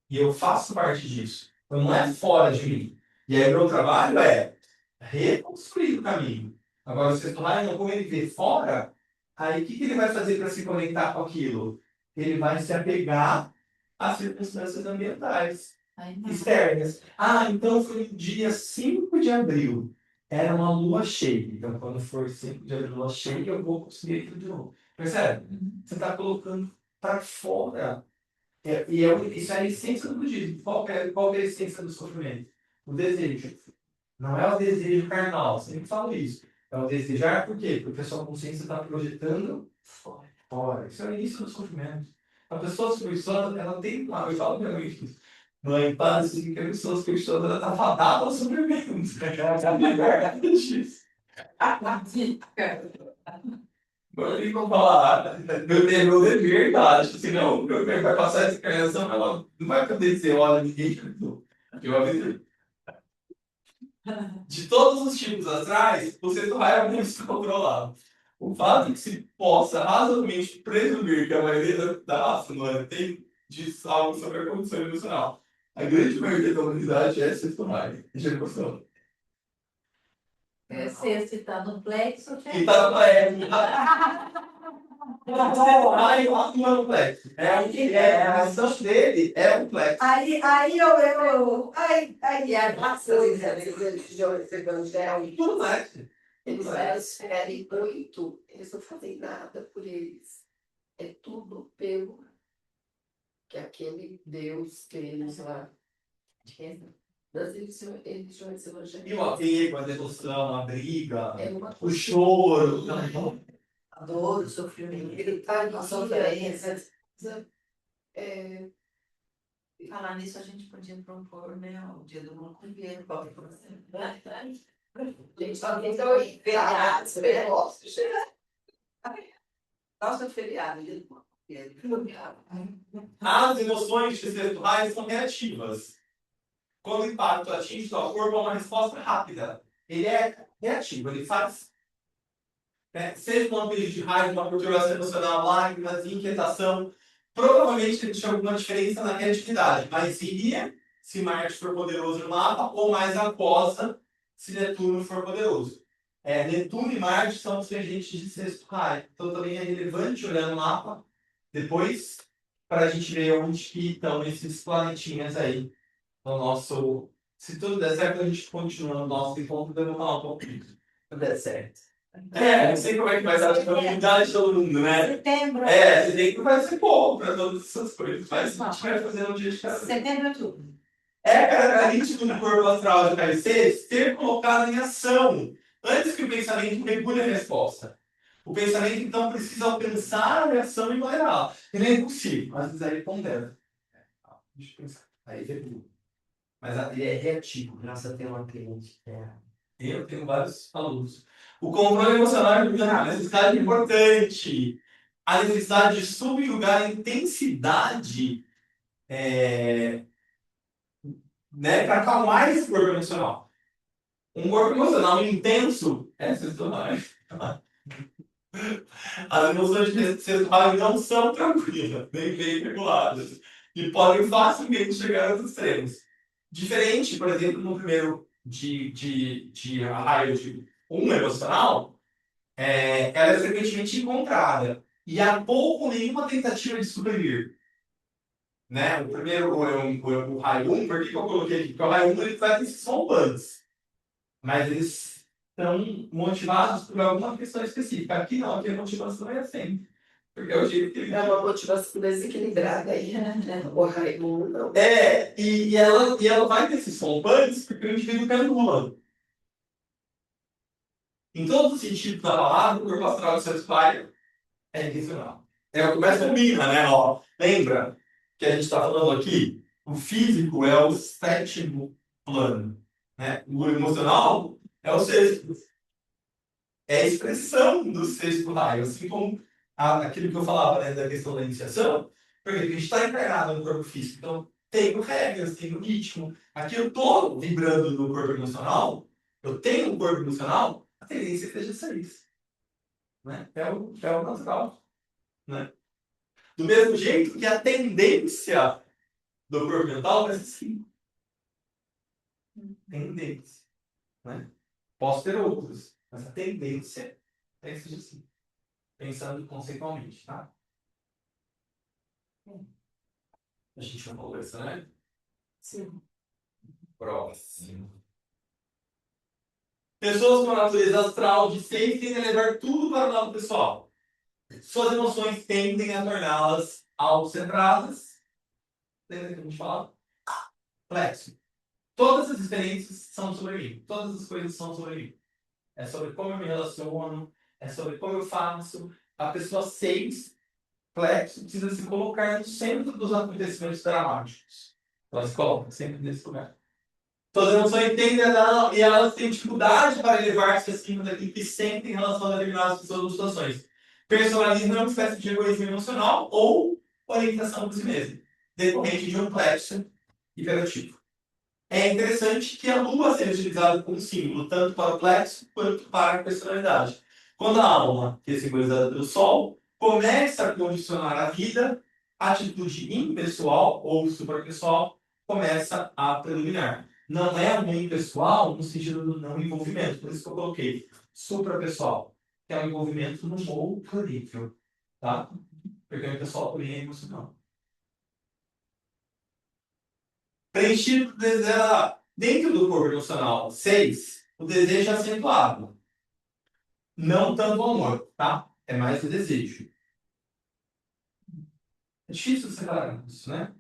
E eu faço parte disso. Então não é fora de mim. E aí o meu trabalho é reconstruir o caminho. Agora, o sexto raio, como ele vê fora, aí o que ele vai fazer para se conectar com aquilo? Ele vai se apegar às circunstâncias ambientais externas. Ah, então foi no dia 5 de abril. Era uma lua cheia. Então, quando for 5 de abril, lua cheia, eu vou conseguir aquilo de novo. Percebe? Você está colocando para fora. Isso é a essência do budismo. Qual que é a essência do sofrimento? O desejo. Não é o desejo carnal, sempre falo isso. É o desejar por quê? Porque a sua consciência está projetando fora. Isso é o início do sofrimento. A pessoa supersticiosa, ela tem uma. Eu falo para mim isso. Mãe, para, significa que a pessoa supersticiosa ela está fadada ao sofrimento. É verdade disso. Agora tem como falar, meu dever, tá? Senão, meu dever vai passar essa encarnação, ela não vai poder dizer, olha, ninguém acreditou. Eu avisei. De todos os tipos astrais, o sexto raio é muito descontrolado. O fato que se possa razoavelmente presumir que a maioria da raça humana tem diz algo sobre a condição emocional. A grande maioria da humanidade é sexto raio, de emoção. O sexto está no plexo. E tá no o sexto raio atua no plexo. A missão dele é o plexo. Aí a coisa das religiões evangélicas, Tudo mais. eles querem muito, eles não fazem nada por eles. É tudo pelo que aquele Deus que eles lá, das religiões E o evangélicas. apego, a devoção, a briga, É uma o choro. A dor, o sofrimento, gritaria, a sofrência. Falar nisso, a gente podia propor, né, o dia do macumbeiro. gente só tem dois feriados, negócios. Nossa, feriado, dia do macumbeiro. As emoções de sexto raio são reativas. Quando o impacto atinge o seu corpo, é uma resposta rápida. Ele é reativo, ele faz. Seja um período de raiva, uma perturbação emocional, lágrimas, inquietação, provavelmente existe alguma diferença na reatividade. Mais iria, se Marte for poderoso no mapa, ou mais aquosa, se Netuno for poderoso. Netuno e Marte são os regentes de sexto raio. Então também é relevante olhar no mapa depois para a gente ver onde que estão esses planetinhas aí no nosso. Se tudo der certo, a gente continua no nosso encontro, dando falar um pouquinho. Se tudo der certo. Não sei como é que vai ser a comunidade de todo mundo, né? Setembro. Setembro vai ser pouco para todas essas coisas, mas a gente vai fazer um dia de cada vez. Setembro é tudo. É característico do corpo astral de KC ser colocado em ação antes que o pensamento mergulhe a resposta. O pensamento, então, precisa alcançar a reação e moderá-la. Ele é impossível, às vezes aí pondera. Deixa eu pensar. Aí mergulha. Mas ele é reativo. Nossa, tem uma cliente que é. Eu tenho vários alunos. O controle emocional é uma necessidade importante. A necessidade de subjugar a intensidade né, para acalmar esse corpo emocional. Um corpo emocional intenso é sexual. As emoções sexuais não são tranquilas, nem bem reguladas, e podem facilmente chegar aos extremos. Diferente, por exemplo, no primeiro de raio de uma emocional, ela é frequentemente encontrada e há pouco ou nenhuma tentativa de suprimir. Né? O primeiro, o raio 1, por que eu coloquei aqui? Porque o raio 1 ele vai ter esses rompantes, mas eles estão motivados por alguma questão específica. Aqui não, aqui a motivação é assim. Porque é o jeito que ele. É uma motivação desequilibrada aí, né? O Raimundo não. E ela vai ter esses rompantes porque o indivíduo pendula. Em todos os sentidos da palavra, o corpo astral do seu pai é intencional. É o que mais combina, né? Ó, lembra que a gente está falando aqui? O físico é o sétimo plano, né? O emocional é o sexto. É a expressão do sexto raio, assim como aquilo que eu falava, né, da questão da iniciação, porque a gente está encarnado no corpo físico, então tenho regras, tenho ritmo. Aqui eu estou vibrando no corpo emocional, eu tenho um corpo emocional, a tendência é que seja isso. Né? É o natural. Né? Do mesmo jeito que a tendência do corpo mental vai ser sim. Tendência. Né? Posso ter outros, mas a tendência é que seja assim. Pensando conceitualmente, tá? A gente vai conversar, né? Sim. Próximo. Pessoas com a natureza astral de sempre tendem a levar tudo para o lado pessoal. Suas emoções tendem a torná-las autocentradas. Lembra que a gente falava? Flexo. Todas as experiências são sobre mim. Todas as coisas são sobre mim. É sobre como eu me relaciono, é sobre como eu faço. A pessoa 6, flexo, precisa se colocar no centro dos acontecimentos dramáticos. Ela se coloca sempre nesse lugar. Suas emoções tendem a dar, e elas têm dificuldade para elevar-se acima daquilo que sentem em relação a determinadas pessoas ou situações. Personalismo é uma espécie de egoísmo emocional ou orientação de si mesmo, decorrente de um plexo hiperativo. É interessante que a lua seja utilizada como símbolo, tanto para o plexo quanto para a personalidade. Quando a alma, que é simbolizada pelo sol, começa a condicionar a vida, a atitude impessoal ou suprapessoal começa a predominar. Não é um impessoal no sentido do não envolvimento, por isso que eu coloquei suprapessoal, que é um envolvimento no outro nível, tá? Porque o impessoal também é emocional. Preenchido dentro do corpo emocional 6, o desejo é acentuado. Não tanto o amor, tá? É mais o desejo. É difícil separar isso, né?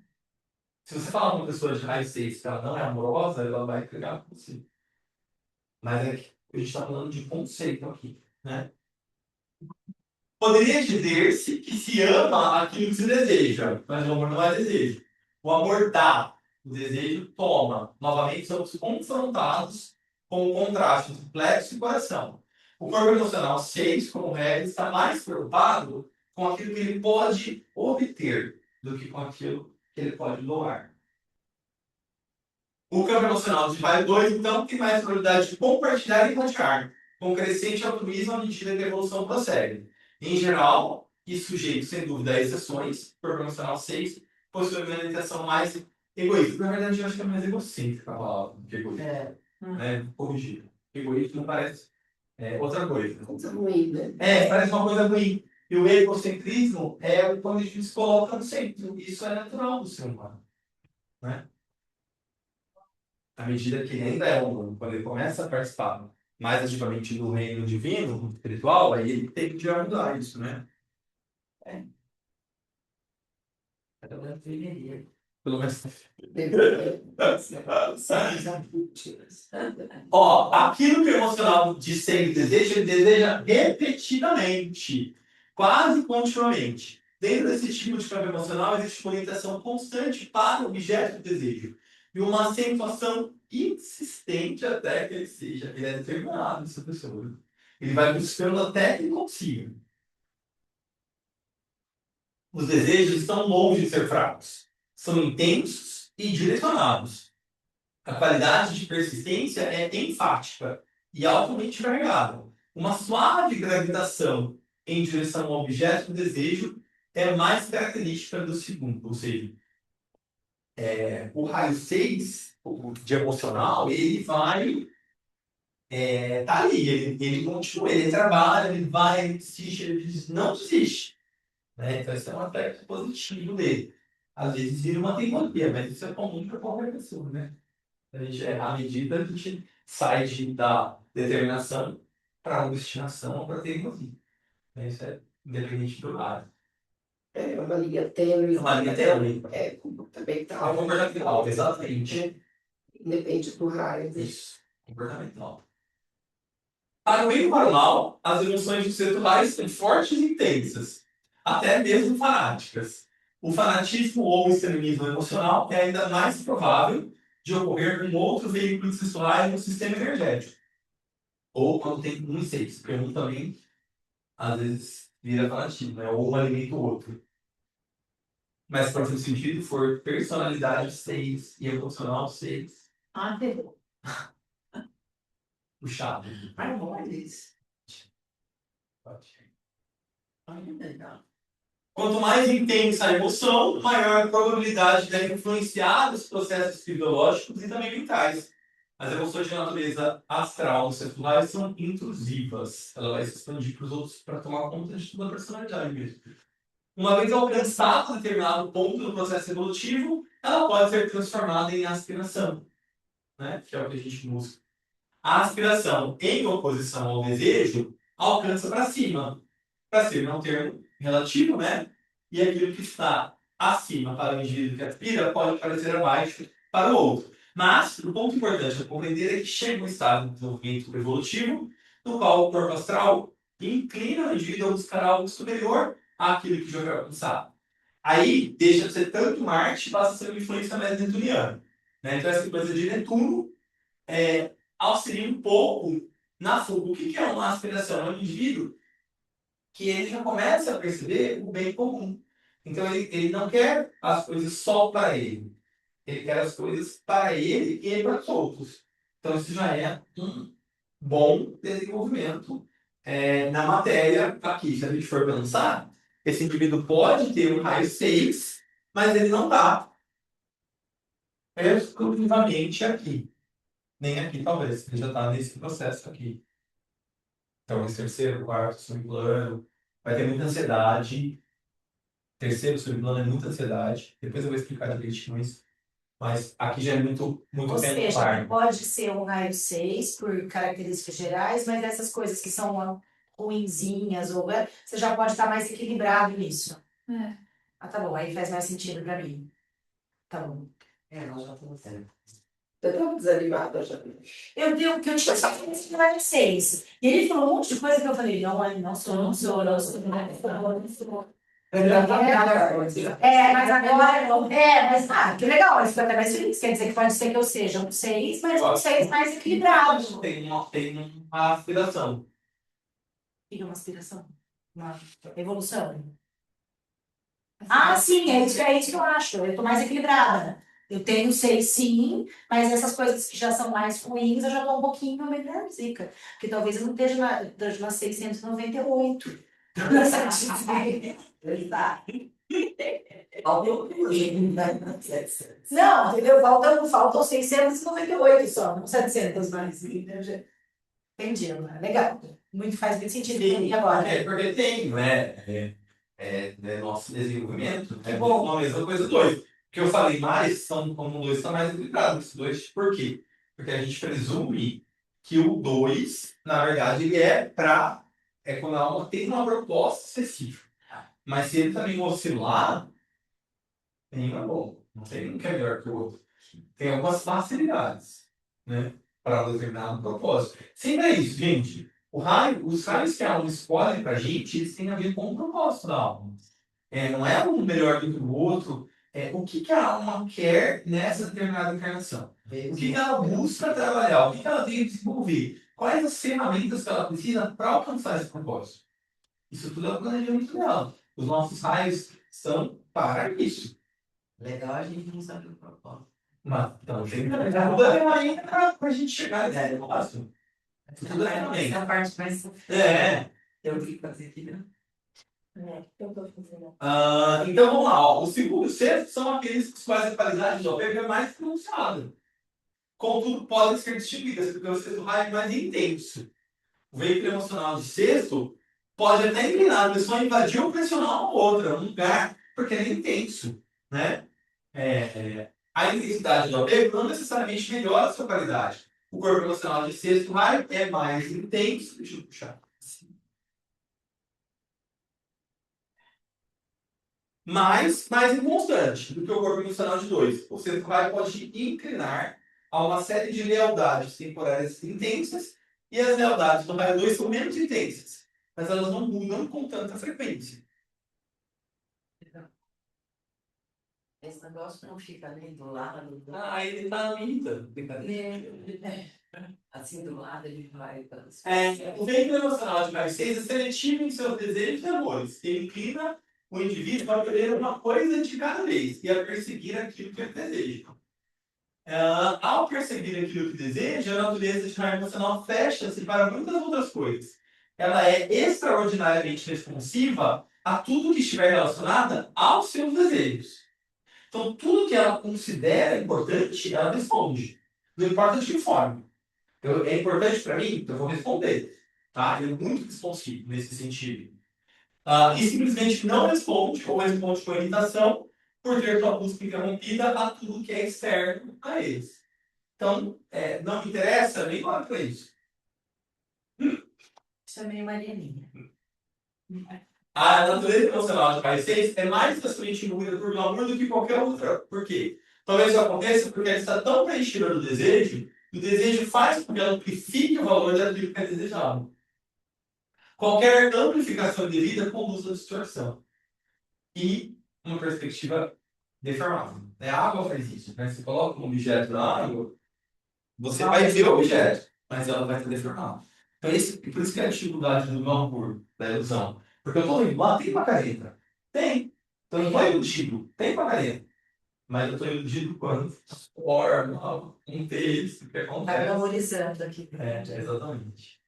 Se você falar com uma pessoa de raio 6 que ela não é amorosa, ela vai entregar com você. Mas é que a gente está falando de conceito aqui, né? Poderia dizer-se que se ama aquilo que se deseja, mas o amor não é desejo. O amor dá, o desejo toma. Novamente, somos confrontados com o contraste entre plexo e coração. O corpo emocional 6, como regra, está mais preocupado com aquilo que ele pode obter do que com aquilo que ele pode doar. O campo emocional de raio 2, então, tem mais probabilidade de compartilhar e rotear, com crescente altruísmo à medida que a evolução prossegue. Em geral, e sujeito, sem dúvida, a exceções, o corpo emocional 6 possui uma orientação mais egoísta. Na verdade, eu acho que é mais egocêntrica a palavra do que egoísta. Corrigir. Egoísta não parece outra coisa. Coisa ruim, né? Parece uma coisa ruim. E o egocentrismo é quando a gente se coloca no centro. Isso é natural do ser humano. Né? À medida que ele ainda é humano, quando ele começa a participar mais ativamente do reino divino, espiritual, aí ele tem que mudar isso, né? Pelo menos deveria. Pelo menos. Deveria. Ó, aquilo que o emocional de sempre deseja, ele deseja repetidamente, quase continuamente. Dentro desse tipo de campo emocional, existe uma orientação constante para o objeto do desejo. E uma acentuação insistente até que ele é determinado, essa pessoa. Ele vai buscando até que ele consiga. Os desejos estão longe de ser fracos. São intensos e direcionados. A qualidade de persistência é enfática e altamente carregada. Uma suave gravitação em direção ao objeto do desejo é mais característica do segundo, ou seja, o raio 6, o de emocional, ele vai tá ali, ele continua, ele trabalha, ele vai, ele desiste, não desiste. Né? Então, esse é um aspecto positivo dele. Às vezes vira uma teimosia, mas isso é comum para qualquer pessoa, né? À medida a gente sai da determinação para a obstinação ou para a teimosia. Isso é independente do lado. É uma linha tênue. É uma linha tênue. É comportamental. É comportamental, exatamente. Independe do raio. Isso, comportamental. Para o bem e para o mal, as emoções do setor raio são fortes e intensas, até mesmo fanáticas. O fanatismo ou o extremismo emocional é ainda mais provável de ocorrer com outro veículo sexual no sistema energético. Ou quando tem um e seis, porque um também, às vezes, vira fanatismo, né? Ou um alimenta o outro. Mas, para o sentido, for personalidade 6 e emocional 6, Pegou. puxado. Ai, não é isso. Quanto mais intensa a emoção, maior a probabilidade de influenciar os processos fisiológicos e também mentais. As emoções de natureza astral no celular são intrusivas. Ela vai se expandir para os outros para tomar conta de toda a personalidade mesmo. Uma vez alcançado determinado ponto do processo evolutivo, ela pode ser transformada em aspiração, né? Que é o que a gente busca. A aspiração, em oposição ao desejo, alcança para cima. Para cima é um termo relativo, né? E aquilo que está acima para o indivíduo que aspira pode parecer abaixo para o outro. Mas o ponto importante a compreender é que chega um estado de desenvolvimento evolutivo no qual o corpo astral inclina o indivíduo a buscar algo superior àquilo que já foi alcançado. Aí deixa de ser tanto Marte e passa a ser uma influência mais netuniana. Né? Então essa coisa de Netuno auxilia um pouco na fuga. O que é uma aspiração? É um indivíduo que ele já começa a perceber o bem comum. Então ele não quer as coisas só para ele. Ele quer as coisas para ele e para os outros. Então isso já é um bom desenvolvimento na matéria aqui. Se a gente for pensar, esse indivíduo pode ter um raio 6, mas ele não está exclusivamente aqui. Nem aqui, talvez. Ele já está nesse processo aqui. Talvez terceiro, quarto, subplano. Vai ter muita ansiedade. Terceiro, subplano é muita ansiedade. Depois eu vou explicar direitinho isso. Mas aqui já é muito Ou seja, pensar. pode ser um raio 6 por características gerais, mas essas coisas que são ruinzinhas, você já pode estar mais equilibrado nisso. Ah, tá bom, aí faz mais sentido para mim. Tá bom. Nós já estamos tendo. Eu estava desanimada já. Eu dei o que eu tinha só que raio 6. E ele falou um monte de coisa que eu falei, não, não sou. Mas agora, que legal, ele ficou até mais feliz. Quer dizer que pode ser que eu seja um 6, mas um 6 mais equilibrado. Tem uma aspiração. E uma aspiração? Uma evolução? Ah, sim, é isso que eu acho. Eu tô mais equilibrada. Eu tenho 6 sim, mas essas coisas que já são mais ruins, eu já tô um pouquinho melhor zica. Porque talvez eu não esteja na 698. Não, entendeu? Faltam 698 só, não 700 mais. Entendi, legal. Faz muito sentido para mim agora. Porque tem, né? Nosso desenvolvimento. Que bom. A mesma coisa dois. O que eu falei mais são como dois está mais equilibrado. Os dois, por quê? Porque a gente presume que o 2, na verdade, ele quando a alma tem uma proposta específica. Mas se ele também oscilar, nenhum é bom. Não tem um que é melhor que o outro. Tem algumas facilidades, né? Para um determinado propósito. Sempre é isso, gente. Os raios que a alma escolhe para a gente, eles têm a ver com o propósito da alma. Não é um melhor do que o outro. O que a alma quer nessa determinada encarnação? O que ela busca trabalhar? O que ela tem que desenvolver? Quais as ferramentas que ela precisa para alcançar esse propósito? Isso tudo é o planejamento dela. Os nossos raios são para isso. Legal a gente não sabe o propósito. Mas, então, tem que dar uma ferramenta para a gente chegar à ideia, não fácil. Tudo é ferramenta. Essa parte mais É. eu vi fazer aqui, né? Eu tô fazendo. Então vamos lá, ó. O segundo e o sexto são aqueles com os quais a qualidade do apego é mais pronunciada. Contudo, podem ser distinguidas, porque o sexto raio é mais intenso. O veículo emocional de sexto pode até inclinar a pessoa a invadir ou pressionar uma outra, um lugar, porque ele é intenso, né? A intensidade do apego não necessariamente melhora a sua qualidade. O corpo emocional de sexto raio é mais intenso. Deixa eu puxar. Mais inconstante do que o corpo emocional de dois. O sexto raio pode inclinar a uma série de lealdades temporárias intensas e as lealdades do raio 2 são menos intensas, mas elas não mudam com tanta frequência. Esse negócio não fica nem do lado. Ele tá na minha brincadeira. Assim, do lado ele vai. O veículo emocional de raio 6 é seletivo em seus desejos e amores. Ele inclina o indivíduo a querer uma coisa de cada vez e a perseguir aquilo que ele deseja. Ao perseguir aquilo que deseja, a natureza de raio emocional fecha-se para muitas outras coisas. Ela é extraordinariamente responsiva a tudo que estiver relacionado aos seus desejos. Então, tudo que ela considera importante, ela responde. Não importa de que forma. É importante para mim, então eu vou responder. Tá? Ele é muito responsivo nesse sentido. E simplesmente não responde, ou responde com irritação, por ter sua busca interrompida a tudo que é externo a eles. Então, não me interessa, nem olha para isso. Isso é meio marianinha. A natureza emocional de raio 6 é mais facilmente imbuída por glamour do que qualquer outra. Por quê? Talvez isso aconteça porque ela está tão preenchida do desejo, que o desejo faz com que ela amplifique o valor daquilo que é desejado. Qualquer amplificação de vida conduz à distorção e uma perspectiva deformada. A água faz isso. Né? Você coloca um objeto na água, você vai ver o objeto, mas ela vai ser deformada. Então, por isso que é a dificuldade do glamour, da ilusão. Porque eu estou indo lá, tem Macarena. Tem. Então, eu não estou iludido. Tem Macarena. Mas eu estou iludido quando forma um texto que Tá acontece. glamorizando aqui. Exatamente.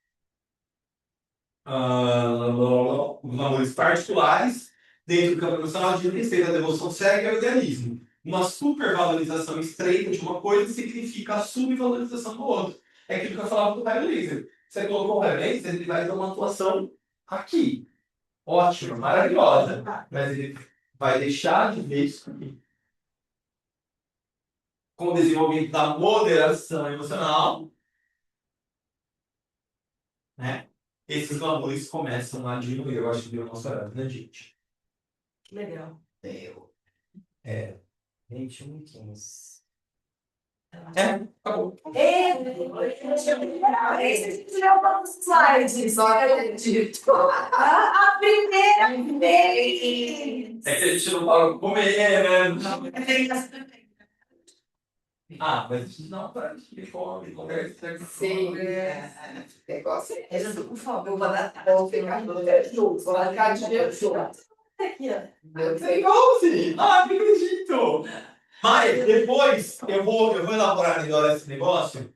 Os valores particulares dentro do campo emocional de respeito à devoção cega e ao idealismo. Uma supervalorização estreita de uma coisa significa a subvalorização do outro. É aquilo que eu falava do raio laser. Você colocou o raio laser, ele vai ter uma atuação aqui. Ótima, maravilhosa. Mas ele vai deixar de ver isso aqui. Com o desenvolvimento da moderação emocional, né? Esses valores começam a diminuir. Eu acho que deu nosso horário, né, gente? Que legal. 21:15. Acabou. Esse tirou todos os slides, só acredito. A primeira vez. É que a gente não fala comer, né? Mas a gente não para de fome, conversa. Sim, negócio é esse. Por favor. Vou ficar juntos, vou ficar juntos. Aqui, ó. É igual assim. Não acredito. Mas depois eu vou elaborar melhor esse negócio.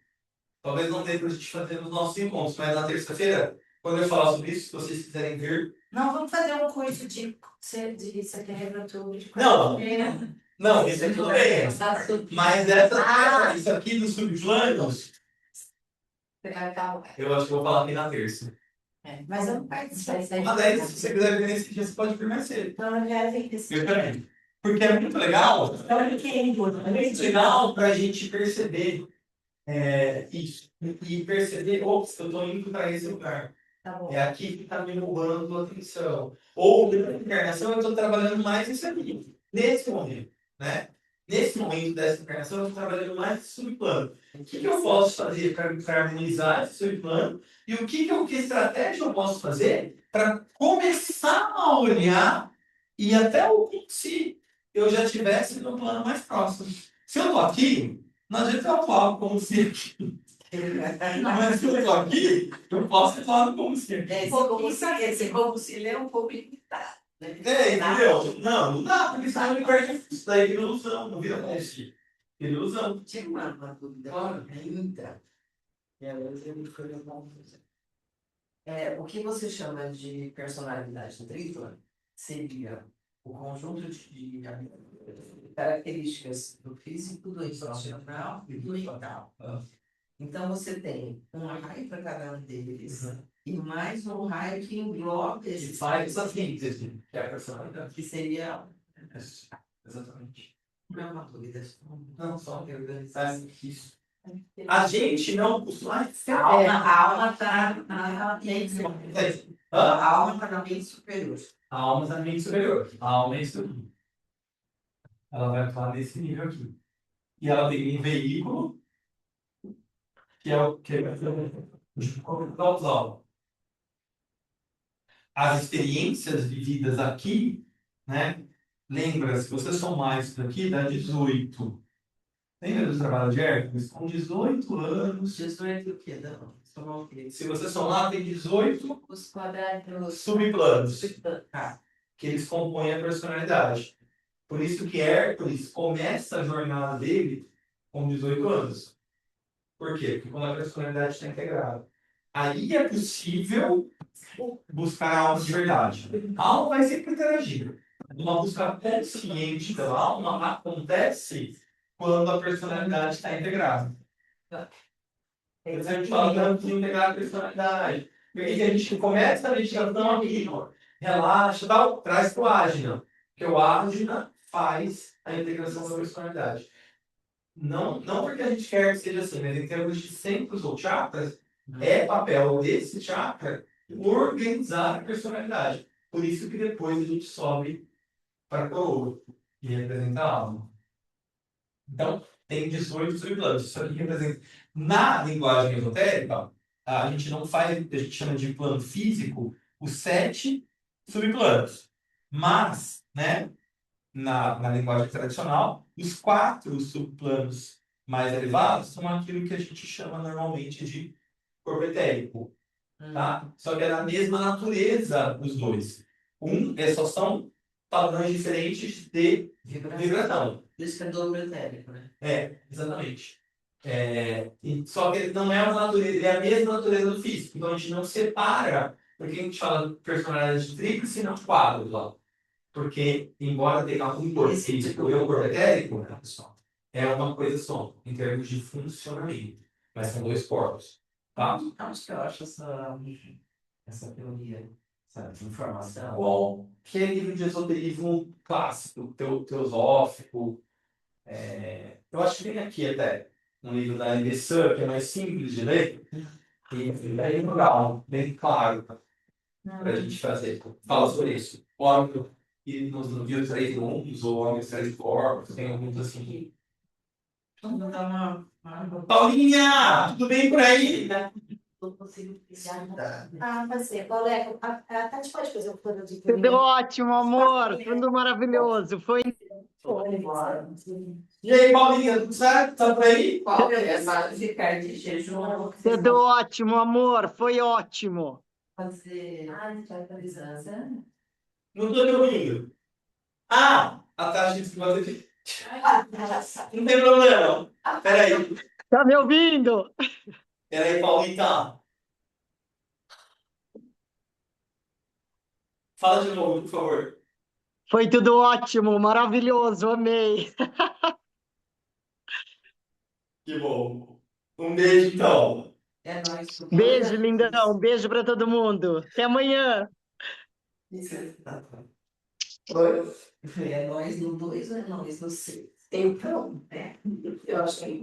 Talvez não dê pra gente fazer nos nossos encontros, mas na terça-feira, quando eu falar sobre isso, se vocês quiserem ver. Não, vamos fazer um curso de setembro, outubro, de Não. quarta-feira. Não, isso aqui tudo bem. Mas isso aqui dos subplanos, Você vai estar. eu acho que eu vou falar aqui na terça. Mas eu não participei. Mas daí, se você quiser vir nesse dia, você pode vir mais cedo. Então, eu já vi isso. Eu também. Porque é muito legal. É muito legal para a gente perceber isso. E perceber, ops, eu estou indo para esse lugar. Tá bom. É aqui que está me roubando a atenção. Ou na encarnação eu estou trabalhando mais isso aqui. Nesse momento. Né? Nesse momento dessa encarnação eu estou trabalhando mais esse subplano. O que eu posso fazer para harmonizar esse subplano? E que estratégia eu posso fazer para começar a olhar e até como se eu já estivesse no plano mais próximo. Se eu estou aqui, não adianta eu falar como se aqui. Mas se eu estou aqui, eu posso falar como se aqui. Esse como se ele é um pouco limitado. Né? Entendeu? Não dá, porque senão ele perde isso daí vira ilusão, não vira teste. Ilusão. Tinha uma dúvida Claro. ainda. E agora eu me foi confusa. O que você chama de personalidade tripla seria o conjunto de características do físico, do emocional e do mental. Então você tem um raio para cada um deles e mais um raio que engloba E esse faz a síntese, que é a personalidade. que seria Exatamente. não é uma dúvida, Não, só organização. isso. A gente não costuma. A alma está na mente Hã? a alma está na mente superior. A alma está no nível superior. A alma é isso aqui. Ela vai atuar nesse nível aqui. E ela tem um veículo, que é o que causal. As experiências vividas aqui, né? Lembra, se você somar isso daqui, dá 18. Lembra do trabalho de Hércules? Com 18 anos. 18 o quê? Não, somar o quê? Se você somar, tem 18 Os quadrados. subplanos Ah, que eles compõem a personalidade. Por isso que Hércules começa a jornada dele com 18 anos. Por quê? Porque quando a personalidade está integrada. Aí é possível buscar a alma de verdade. A alma vai sempre interagir. Uma busca consciente pela alma acontece quando a personalidade está integrada. Por isso a gente fala tanto de integrar a personalidade. Porque a gente começa a meditação aqui, ó, relaxa, tal, traz para o ágina. Porque o ágina faz a integração da personalidade. Não porque a gente quer que seja assim, mas em termos de centros ou chakras, é papel desse chakra organizar a personalidade. Por isso que depois a gente sobe para a coroa, que representa a alma. Então, tem 18 subplanos. Isso aqui representa. Na linguagem esotérica, a gente não faz, a gente chama de plano físico, os 7 subplanos. Mas, né, na linguagem tradicional, os 4 subplanos mais elevados são aquilo que a gente chama normalmente de corpo etérico. Tá? Só que é da mesma natureza os dois. Só são padrões diferentes de vibração. Por isso que é dobro etérico, né? Exatamente. Só que ele não é uma natureza, ele é a mesma natureza do físico. Então a gente não separa, porque a gente fala de personalidade tríplice e não quadros lá. Porque, embora tenha um corpo físico e um corpo etérico, é uma coisa só, em termos de funcionamento. Mas são dois corpos. Tá? Acho que eu acho essa teoria, essa informação. Bom, que é livro de esoterismo clássico, teosófico. Eu acho que tem aqui até um livro da Sun, que é mais simples de ler, e é bem legal, bem claro para a gente fazer. Fala sobre isso. O homem e nos viu três mundos, ou homens três corpos, tem alguns assim. Vamos dar uma... Paulinha, tudo bem por aí? Não consigo pegar. Vai ser. Colega, a Tati pode fazer um plano de Tudo ótimo, amor. Tudo maravilhoso. Foi E aí, Paulinha, tudo certo? Tá por aí? Qual é essa ficar de jejum? tudo ótimo, amor. Foi ótimo. Fazer... Atualização. Não tô te ouvindo. Ah, a taxa de fazer. Não tem problema. Peraí. Tá me ouvindo? Peraí, Paulita. Fala de novo, por favor. Foi tudo ótimo, maravilhoso. Amei. Que bom. Um beijo, então. É nóis. Beijo, lindão. Beijo para todo mundo. Até amanhã. Oi. É nóis no 2 ou é nóis no 6? Então, eu acho que